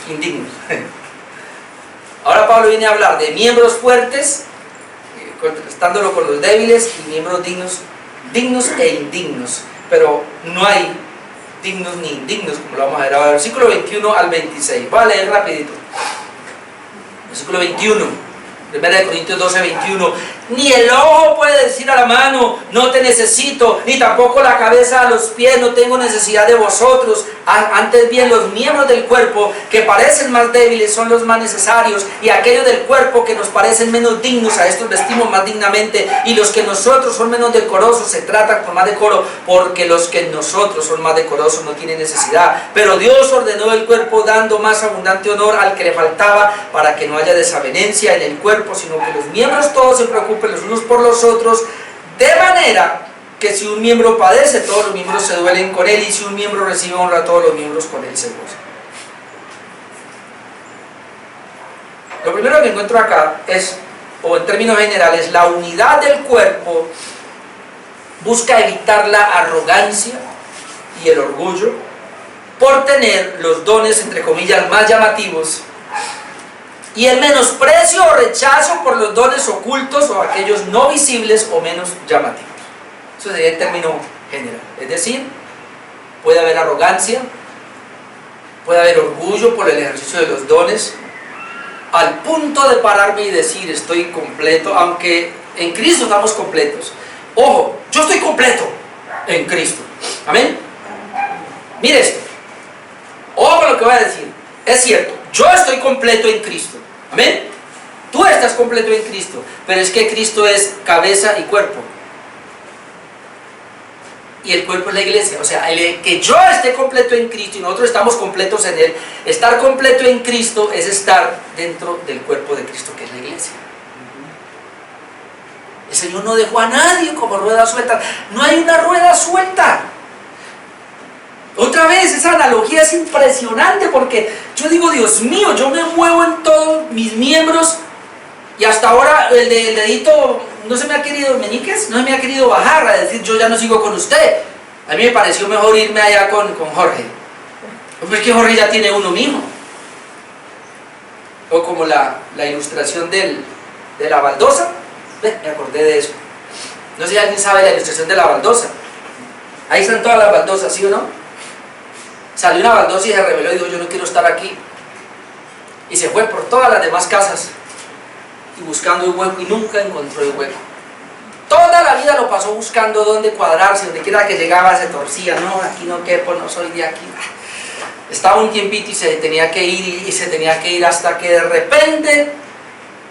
S1: Ahora Pablo viene a hablar de miembros fuertes, contrastándolo con los débiles, y miembros dignos e indignos. Pero no hay dignos ni indignos, como lo vamos a ver ahora. Versículo 21 al 26. Voy a leer rapidito. Versículo 21. 1 Corintios 12, 21. Ni el ojo puede decir a la mano: no te necesito, ni tampoco la cabeza a los pies: no tengo necesidad de vosotros. Antes bien, los miembros del cuerpo que parecen más débiles son los más necesarios, y aquellos del cuerpo que nos parecen menos dignos, a estos vestimos más dignamente, y los que nosotros son menos decorosos se tratan con más decoro, porque los que nosotros son más decorosos no tienen necesidad. Pero Dios ordenó el cuerpo, dando más abundante honor al que le faltaba, para que no haya desavenencia en el cuerpo, sino que los miembros todos se preocupen los unos por los otros, de manera que si un miembro padece, todos los miembros se duelen con él, y si un miembro recibe honra, todos los miembros con él se gozan. Lo primero que encuentro acá es, o en términos generales, la unidad del cuerpo busca evitar la arrogancia y el orgullo por tener los dones, entre comillas, más llamativos, y el menosprecio o rechazo por los dones ocultos o aquellos no visibles o menos llamativos. Eso sería el término general. Es decir, puede haber arrogancia, puede haber orgullo por el ejercicio de los dones, al punto de pararme y decir: estoy completo, aunque en Cristo estamos completos. Ojo, yo estoy completo en Cristo. Amén. Mire esto. Ojo con lo que voy a decir. Es cierto, yo estoy completo en Cristo. Amén. Tú estás completo en Cristo, pero es que Cristo es cabeza y cuerpo. Y el cuerpo es la iglesia. O sea, que yo esté completo en Cristo y nosotros estamos completos en Él. Estar completo en Cristo es estar dentro del cuerpo de Cristo, que es la iglesia. El Señor no dejó a nadie como rueda suelta. No hay una rueda suelta. Otra vez, esa analogía es impresionante, porque yo digo: Dios mío, yo me muevo en todos mis miembros, y hasta ahora el dedito no se me ha querido, Meñiques, no se me ha querido bajar a decir yo ya no sigo con usted. A mí me pareció mejor irme allá con Jorge. Pues es que Jorge ya tiene uno mismo. O como la ilustración de la baldosa. Me acordé de eso. No sé si alguien sabe la ilustración de la baldosa. Ahí están todas las baldosas, ¿sí o no? Salió una baldosa y se rebeló y dijo yo no quiero estar aquí. Y se fue por todas las demás casas y buscando el hueco y nunca encontró el hueco. Toda la vida lo pasó buscando dónde cuadrarse, donde quiera que llegaba se torcía, no, aquí no quepo, no soy de aquí. Estaba un tiempito y se tenía que ir y se tenía que ir hasta que de repente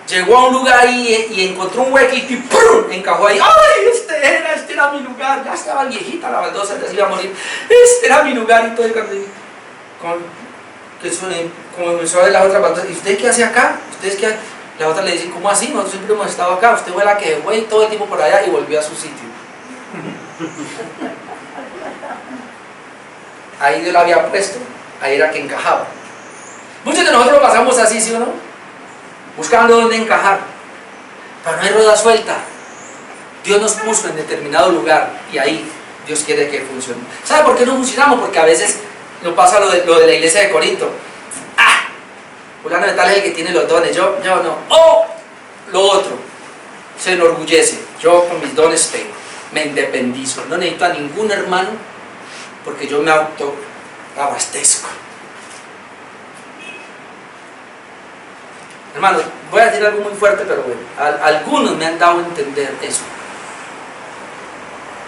S1: llegó a un lugar y encontró un huequito y ¡prum! Encajó ahí. ¡Ay! Este era mi lugar. Ya estaba viejita la baldosa, ya se iba a morir. Este era mi lugar y todo el camino. Como comenzó a ver la otra baldosa. ¿Y usted qué hace acá? ¿Ustedes qué hacen? La otra le dice, ¿cómo así? Nosotros siempre hemos estado acá. Usted fue la que fue todo el tiempo por allá y volvió a su sitio. Ahí Dios la había puesto. Ahí era que encajaba. Muchos de nosotros lo pasamos así, ¿sí o no? Buscando dónde encajar. Pero no hay rueda suelta. Dios nos puso en determinado lugar y ahí Dios quiere que funcione. ¿Sabe por qué no funcionamos? Porque a veces nos pasa lo de la iglesia de Corinto. Fulano de tal es el que tiene los dones, yo no. O lo otro, se enorgullece. Yo con mis dones tengo, me independizo. No necesito a ningún hermano porque yo me autoabastezco. Hermano, voy a decir algo muy fuerte, pero bueno, algunos me han dado a entender eso.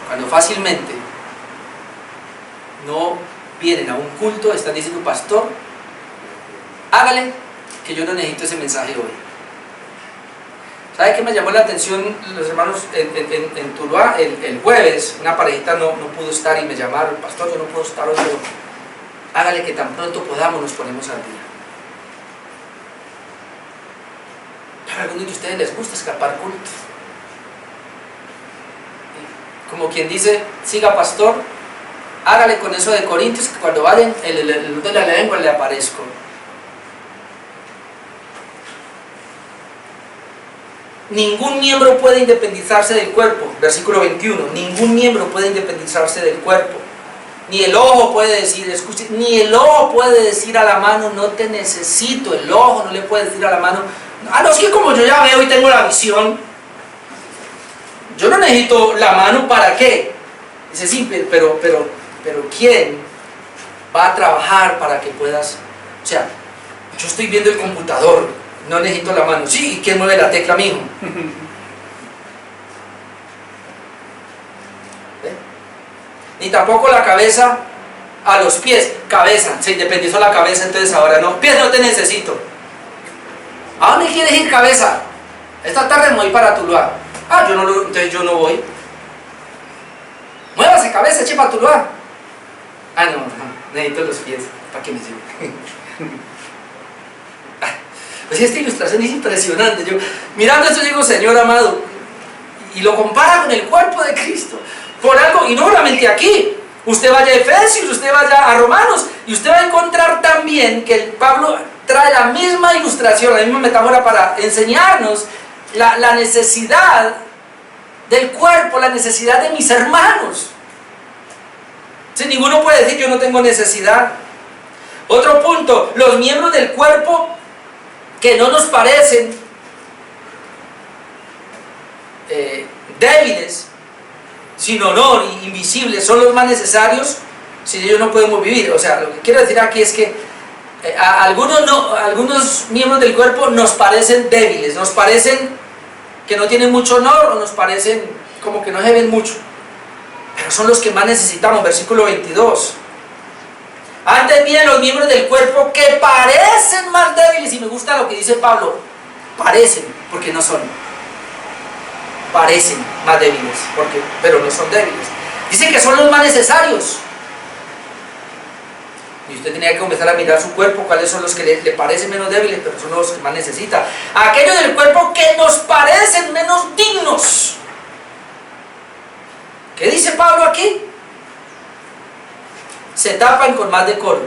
S1: Cuando fácilmente no vienen a un culto, están diciendo, pastor, hágale que yo no necesito ese mensaje hoy. ¿Sabe qué me llamó la atención los hermanos en Tuluá? El jueves, una parejita no pudo estar y me llamaron, pastor, yo no puedo estar hoy, pero hágale que tan pronto podamos nos ponemos al día. Para algunos de ustedes les gusta escapar cultos. Como quien dice, siga pastor, hágale con eso de Corintios, que cuando vayan, el de la lengua le aparezco. Ningún miembro puede independizarse del cuerpo, versículo 21, ningún miembro puede independizarse del cuerpo. Ni el ojo puede decir, escuche, ni el ojo puede decir a la mano, no te necesito. El ojo no le puede decir a la mano, no, es que como yo ya veo y tengo la visión, yo no necesito la mano, ¿para qué? Dice, sí, pero ¿quién va a trabajar para que puedas? O sea, yo estoy viendo el computador, no necesito la mano. Sí, ¿y quién mueve la tecla, mijo? Ni tampoco la cabeza a los pies. Cabeza, se independizó la cabeza, entonces ahora no. Pies no te necesito. ¿A dónde quieres ir, cabeza? Esta tarde me voy para Tuluá. Entonces yo no voy. Muévase, cabeza, eche para Tuluá. No, necesito los pies para que me lleve. Pues esta ilustración es impresionante. Yo mirando esto digo, Señor amado, y lo compara con el cuerpo de Cristo. Por algo, y no solamente aquí, usted vaya a Efesios, usted vaya a Romanos, y usted va a encontrar también que Pablo trae la misma ilustración, la misma metáfora para enseñarnos la necesidad del cuerpo, la necesidad de mis hermanos. Si ninguno puede decir yo no tengo necesidad. Otro punto, los miembros del cuerpo que no nos parecen débiles, sin honor, invisibles, son los más necesarios. Sin ellos no podemos vivir. O sea, lo que quiero decir aquí es que algunos miembros del cuerpo nos parecen débiles, nos parecen que no tienen mucho honor, o nos parecen como que no se ven mucho, pero son los que más necesitamos. Versículo 22. Antes bien, los miembros del cuerpo que parecen más débiles, y me gusta lo que dice Pablo, parecen, porque no son. Parecen más débiles, pero no son débiles. Dice que son los más necesarios. Y usted tenía que comenzar a mirar su cuerpo, cuáles son los que le parecen menos débiles, pero son los que más necesita. Aquellos del cuerpo que nos parecen menos dignos. ¿Qué dice Pablo aquí? Se tapan con más decoro.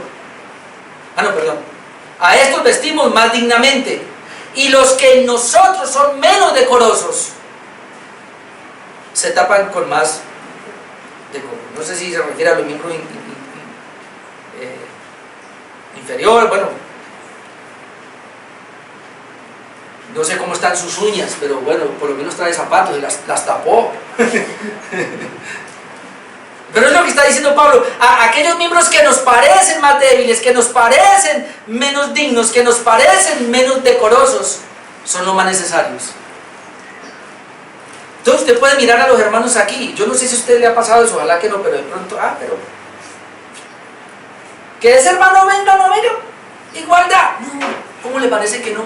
S1: A estos vestimos más dignamente. Y los que en nosotros son menos decorosos, se tapan con más decoro. No sé si se refiere a los miembros inferiores, bueno, no sé cómo están sus uñas, pero bueno, por lo menos trae zapatos y las tapó. Pero es lo que está diciendo Pablo, a aquellos miembros que nos parecen más débiles, que nos parecen menos dignos, que nos parecen menos decorosos, son los más necesarios. Entonces usted puede mirar a los hermanos aquí, yo no sé si a usted le ha pasado eso, ojalá que no, pero de pronto, pero que ese hermano venga, no venga, igualdad, no, ¿cómo le parece que no?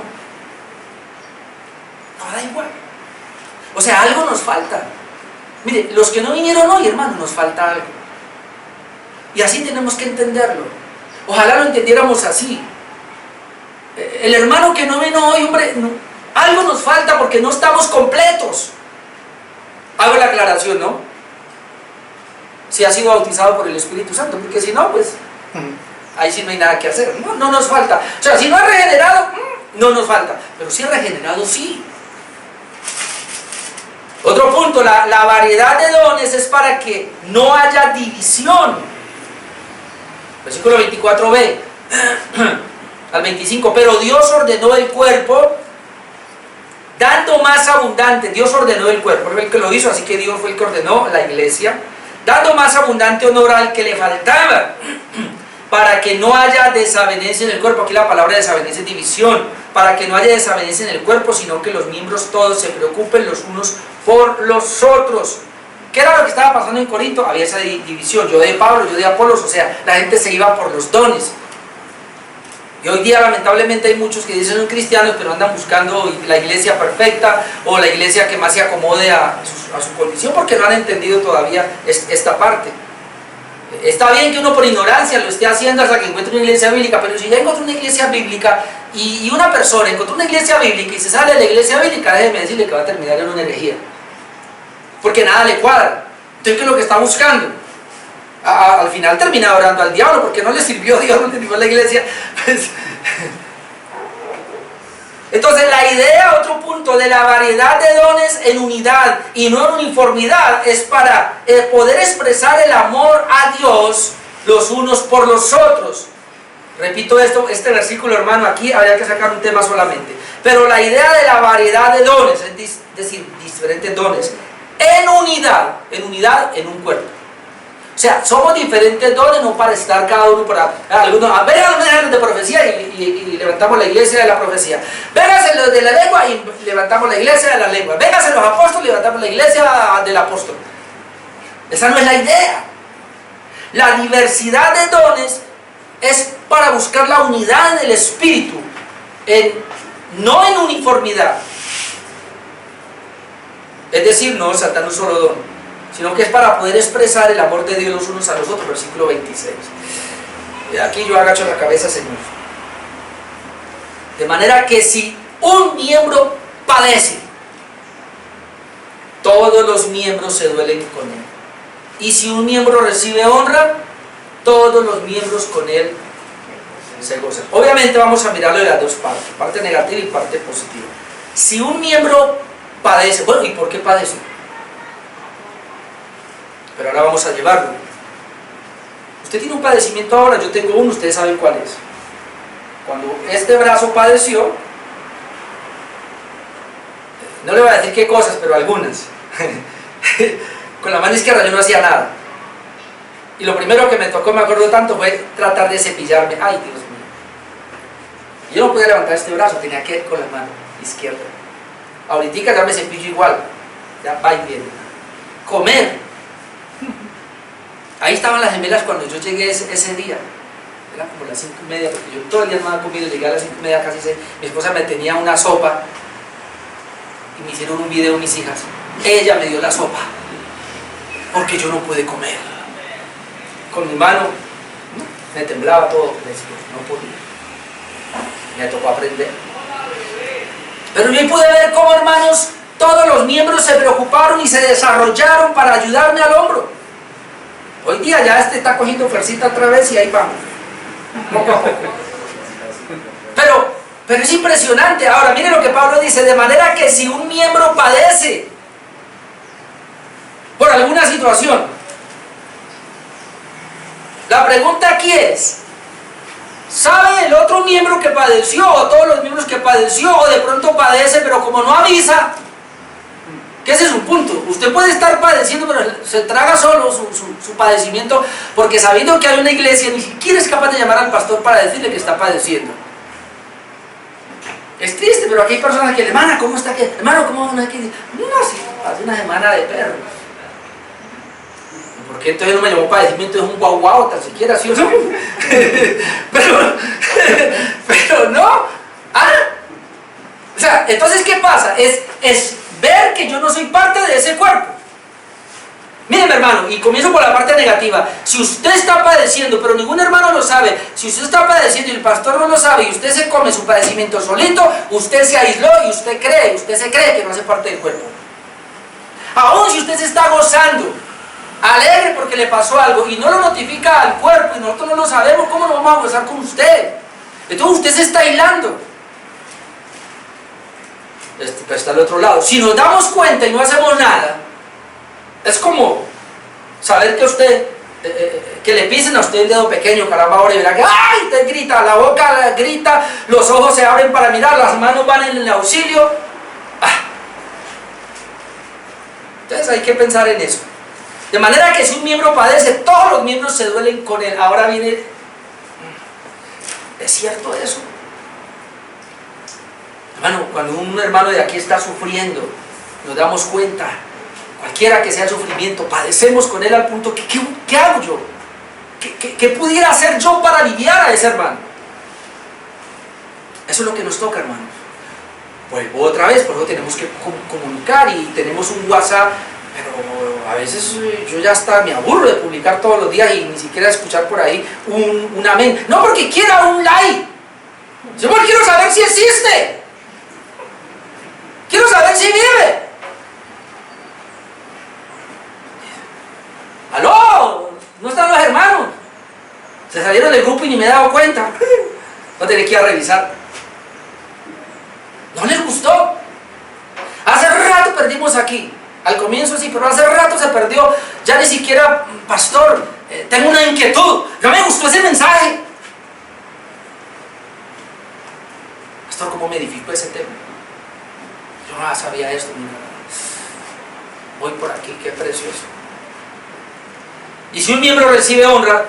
S1: No, da igual. O sea, algo nos falta. Mire, los que no vinieron hoy, hermano, nos falta algo. Y así tenemos que entenderlo. Ojalá lo entendiéramos así. El hermano que no vino hoy, hombre, no, algo nos falta porque no estamos completos. Hago la aclaración, ¿no? Si ha sido bautizado por el Espíritu Santo, porque si no, pues ahí sí no hay nada que hacer. No, no nos falta. O sea, si no es regenerado, no nos falta. Pero si es regenerado, sí. Otro punto, la variedad de dones es para que no haya división. Versículo 24b al 25. Pero Dios ordenó el cuerpo dando más abundante. Dios ordenó el cuerpo, fue el que lo hizo, así que Dios fue el que ordenó la iglesia, dando más abundante honor al que le faltaba, para que no haya desavenencia en el cuerpo. Aquí la palabra desavenencia es división. Para que no haya desavenencia en el cuerpo, sino que los miembros todos se preocupen los unos por los otros. ¿Qué era lo que estaba pasando en Corinto? Había esa división, yo de Pablo, yo de Apolos, o sea, la gente se iba por los dones. Y hoy día lamentablemente hay muchos que dicen son cristianos, pero andan buscando la iglesia perfecta o la iglesia que más se acomode a su condición, porque no han entendido todavía esta parte. Está bien que uno por ignorancia lo esté haciendo hasta que encuentre una iglesia bíblica, pero si ya encontró una iglesia bíblica y una persona encontró una iglesia bíblica y se sale de la iglesia bíblica, déjeme decirle que va a terminar en una herejía, porque nada le cuadra. Entonces, ¿qué es lo que está buscando? Al final termina orando al diablo porque no le sirvió Dios, no le sirvió la iglesia. Pues, entonces la idea, otro punto, de la variedad de dones en unidad y no en uniformidad es para poder expresar el amor a Dios los unos por los otros. Repito este versículo, hermano, aquí habría que sacar un tema solamente. Pero la idea de la variedad de dones, es decir, diferentes dones, en unidad en un cuerpo. O sea, somos diferentes dones, no para estar cada uno para algunos. Vengan de profecía y levantamos la iglesia de la profecía. Vénganse los de la lengua y levantamos la iglesia de la lengua. Vénganse los apóstoles y levantamos la iglesia del apóstol. Esa no es la idea. La diversidad de dones es para buscar la unidad del espíritu, no en uniformidad. Es decir, no saltar un solo don, sino que es para poder expresar el amor de Dios los unos a los otros. Versículo 26. Aquí yo agacho la cabeza, Señor. De manera que si un miembro padece, todos los miembros se duelen con él. Y si un miembro recibe honra, todos los miembros con él se gozan. Obviamente vamos a mirarlo de las dos partes, parte negativa y parte positiva. Si un miembro padece, bueno, ¿y por qué padece? Pero ahora vamos a llevarlo. Usted tiene un padecimiento ahora, yo tengo uno, ustedes saben cuál es. Cuando este brazo padeció, no le voy a decir qué cosas, pero algunas. Con la mano izquierda yo no hacía nada. Y lo primero que me tocó, me acuerdo tanto, fue tratar de cepillarme. Ay, Dios mío. Yo no podía levantar este brazo, tenía que ir con la mano izquierda. Ahorita ya me cepillo igual, ya va y viene. Comer. Ahí estaban las gemelas cuando yo llegué ese día. Era como las 5:30, porque yo todo el día no había comido, llegué a las 5:30, casi 6. Mi esposa me tenía una sopa y me hicieron un video mis hijas. Ella me dio la sopa porque yo no pude comer. Con mi mano me temblaba todo, no podía. Me tocó aprender. Pero yo pude ver cómo, hermanos, todos los miembros se preocuparon y se desarrollaron para ayudarme al hombro. Hoy día ya está cogiendo fuercita otra vez y ahí vamos. Poco a poco. Pero es impresionante. Ahora, mire lo que Pablo dice: de manera que si un miembro padece, por alguna situación. La pregunta aquí es, ¿sabe el otro miembro que padeció, o todos los miembros que padeció, o de pronto padece, pero como no avisa? Que ese es un punto. Usted puede estar padeciendo, pero se traga solo su padecimiento, porque sabiendo que hay una iglesia, ni siquiera es capaz de llamar al pastor para decirle que está padeciendo. Es triste, pero aquí hay personas que, hermana, ¿cómo está? Hermano, ¿cómo está aquí? No, sí, hace una semana de perros. ¿Por qué entonces no me llamó padecimiento? Es un guau guau, tan siquiera, ¿sí o no? pero no. O sea, entonces, ¿qué pasa? Es ver que yo no soy parte de ese cuerpo. Miren, hermano, y comienzo por la parte negativa. Si usted está padeciendo, pero ningún hermano lo sabe, si usted está padeciendo y el pastor no lo sabe, y usted se come su padecimiento solito, usted se aisló y usted se cree que no hace parte del cuerpo. Aún si usted se está gozando, alegre porque le pasó algo, y no lo notifica al cuerpo, y nosotros no lo sabemos, ¿cómo nos vamos a gozar con usted? Entonces usted se está aislando. Pero está al otro lado. Si nos damos cuenta y no hacemos nada, es como saber que usted, que le pisen a usted el dedo pequeño, caramba, ahora y verá que ¡ay! Usted grita, la boca grita, los ojos se abren para mirar, las manos van en el auxilio. Entonces hay que pensar en eso. De manera que si un miembro padece, todos los miembros se duelen con él. Ahora viene, ¿es cierto eso? Hermano, cuando un hermano de aquí está sufriendo, nos damos cuenta, cualquiera que sea el sufrimiento, padecemos con él al punto que, ¿qué hago yo? ¿Qué pudiera hacer yo para aliviar a ese hermano? Eso es lo que nos toca, hermanos. Vuelvo otra vez, por eso tenemos que comunicar y tenemos un WhatsApp, pero a veces yo ya hasta me aburro de publicar todos los días y ni siquiera escuchar por ahí un amén. No porque quiera un like, yo quiero saber si existe. Quiero saber si vive. ¡Aló! ¿No están los hermanos? Se salieron del grupo y ni me he dado cuenta. No tenía que ir a revisar. ¿No les gustó? Hace rato perdimos aquí. Al comienzo sí, pero hace rato se perdió. Ya ni siquiera, pastor, tengo una inquietud. No me gustó ese mensaje. Pastor, ¿cómo me edificó ese tema? Yo no sabía esto, mira. Voy por aquí, qué precioso. Y si un miembro recibe honra,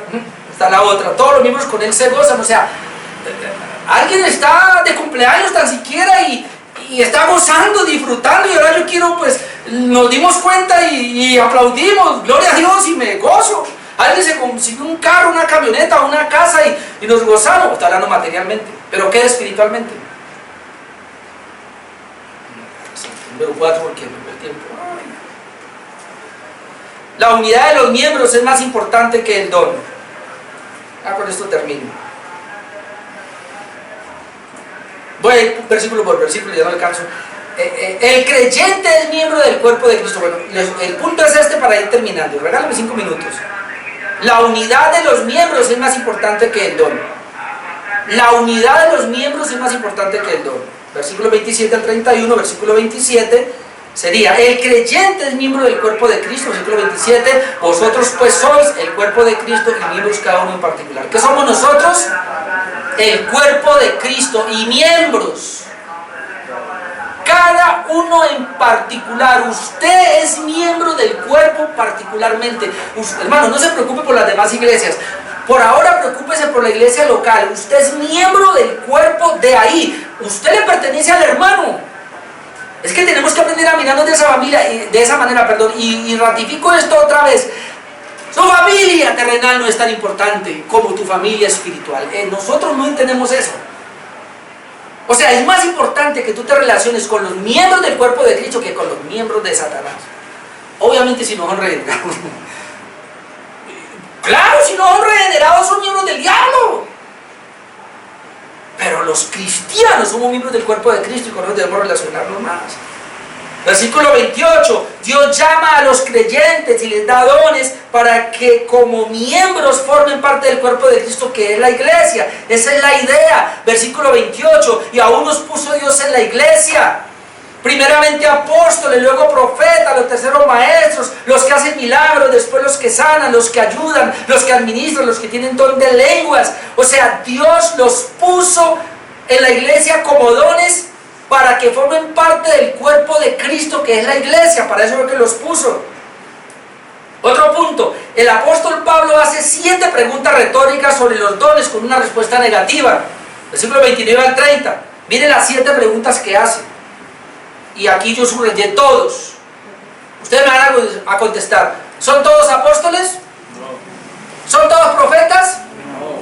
S1: está la otra. Todos los miembros con él se gozan. O sea, alguien está de cumpleaños tan siquiera y está gozando, disfrutando, y ahora yo quiero, pues, nos dimos cuenta y aplaudimos, gloria a Dios, y me gozo. Alguien se consiguió un carro, una camioneta, una casa y nos gozamos. Está hablando materialmente, pero ¿qué espiritualmente? Número 4, porque no me el tiempo. La unidad de los miembros es más importante que el don. Con esto termino. Voy a ir versículo por versículo, ya no alcanzo. El creyente es miembro del cuerpo de Cristo. Bueno, el punto es este para ir terminando. Regálame 5 minutos. La unidad de los miembros es más importante que el don. La unidad de los miembros es más importante que el don. Versículo 27 al 31, versículo 27 sería: el creyente es miembro del cuerpo de Cristo. Versículo 27, vosotros pues sois el cuerpo de Cristo y miembros cada uno en particular. ¿Qué somos nosotros? El cuerpo de Cristo y miembros cada uno en particular. Usted es miembro del cuerpo particularmente. Usted, hermano, no se preocupe por las demás iglesias. Por ahora preocúpese por la iglesia local. Usted es miembro del cuerpo de ahí. Usted le pertenece al hermano. Es que tenemos que aprender a mirarnos de esa familia, de esa manera, perdón. Y ratifico esto otra vez. Su familia terrenal no es tan importante como tu familia espiritual. Nosotros no entendemos eso. O sea, es más importante que tú te relaciones con los miembros del cuerpo de Cristo que con los miembros de Satanás. Obviamente si no son regenerados. Claro, si no son regenerados son miembros del diablo. Pero los cristianos somos miembros del cuerpo de Cristo y con ellos debemos relacionarnos más. Versículo 28, Dios llama a los creyentes y les da dones para que como miembros formen parte del cuerpo de Cristo, que es la iglesia. Esa es la idea. Versículo 28, y aún nos puso Dios en la iglesia Primeramente apóstoles, luego profetas, los terceros maestros, los que hacen milagros, después los que sanan, los que ayudan, los que administran, los que tienen don de lenguas. O sea, Dios los puso en la iglesia como dones para que formen parte del cuerpo de Cristo, que es la iglesia. Para eso es que los puso. Otro punto, el apóstol Pablo hace 7 preguntas retóricas sobre los dones con una respuesta negativa. Versículo 29 al 30. Miren las 7 preguntas que hace. Y aquí yo subrayé todos. Ustedes me van a contestar. ¿Son todos apóstoles? No. ¿Son todos profetas? No.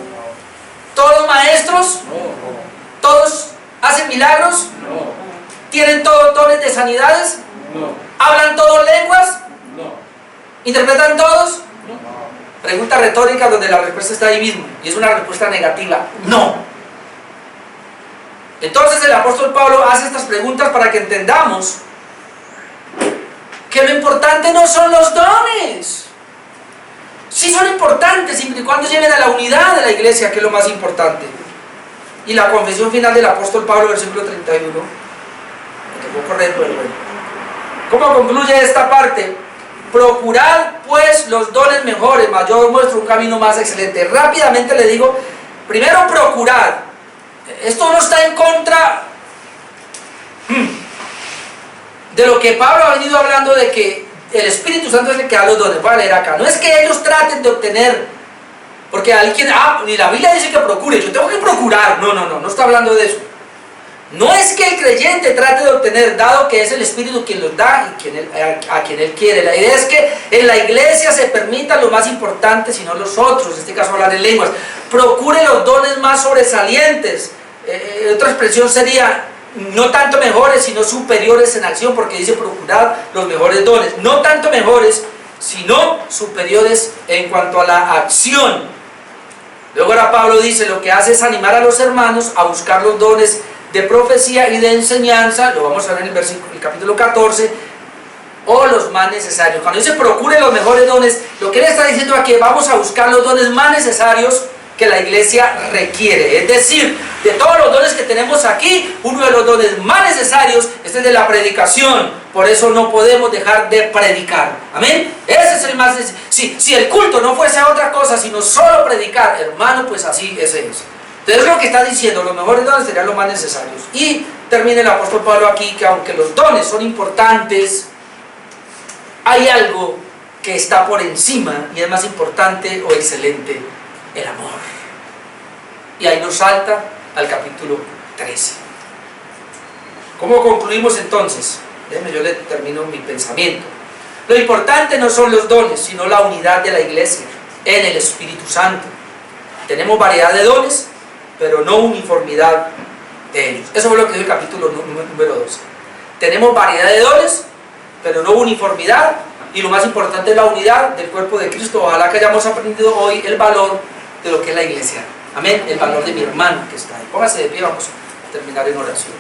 S1: ¿Todos maestros? No. ¿Todos hacen milagros? No. ¿Tienen todos dones de sanidades? No. ¿Hablan todos lenguas? No. ¿Interpretan todos? No. Pregunta retórica donde la respuesta está ahí mismo. Y es una respuesta negativa. No. Entonces el apóstol Pablo hace estas preguntas para que entendamos que lo importante no son los dones. Sí son importantes, siempre y cuando lleven a la unidad de la iglesia, que es lo más importante. Y la confesión final del apóstol Pablo, versículo 31. Me tocó correr, pero bueno. ¿Cómo concluye esta parte? Procurad pues los dones mejores, mas yo os muestro un camino más excelente. Rápidamente le digo, primero procurad. Esto no está en contra de lo que Pablo ha venido hablando de que el Espíritu Santo es el que da los dones. Voy a leer acá. No es que ellos traten de obtener, porque alguien, ni la Biblia dice que procure, yo tengo que procurar. No está hablando de eso. No es que el creyente trate de obtener, dado que es el Espíritu quien los da y a quien Él quiere. La idea es que en la iglesia se permita lo más importante, sino los otros, en este caso hablar en lenguas. Procure los dones más sobresalientes. Otra expresión sería, no tanto mejores, sino superiores en acción, porque dice procurar los mejores dones. No tanto mejores, sino superiores en cuanto a la acción. Luego ahora Pablo dice, lo que hace es animar a los hermanos a buscar los dones de profecía y de enseñanza, lo vamos a ver en el capítulo 14, o los más necesarios. Cuando dice procure los mejores dones, lo que él está diciendo aquí es vamos a buscar los dones más necesarios que la iglesia requiere. Es decir, de todos los dones que tenemos aquí, uno de los dones más necesarios es el de la predicación. Por eso no podemos dejar de predicar. Amén. Ese es el más necesario. Si el culto no fuese otra cosa, sino solo predicar, hermano, pues así ese es. Entonces lo que está diciendo, los mejores dones serían los más necesarios. Y termina el apóstol Pablo aquí, que aunque los dones son importantes, hay algo que está por encima y es más importante o excelente: el amor. Y ahí nos salta al capítulo 13. ¿Cómo concluimos entonces? Déjenme, yo le termino mi pensamiento. Lo importante no son los dones, sino la unidad de la iglesia en el Espíritu Santo. Tenemos variedad de dones, pero no uniformidad de ellos. Eso fue lo que dice el capítulo número 12. Tenemos variedad de dones, pero no uniformidad, y lo más importante es la unidad del cuerpo de Cristo. Ojalá que hayamos aprendido hoy el valor de lo que es la iglesia. Amén. El valor de mi hermano que está ahí. Póngase de pie, vamos a terminar en oración.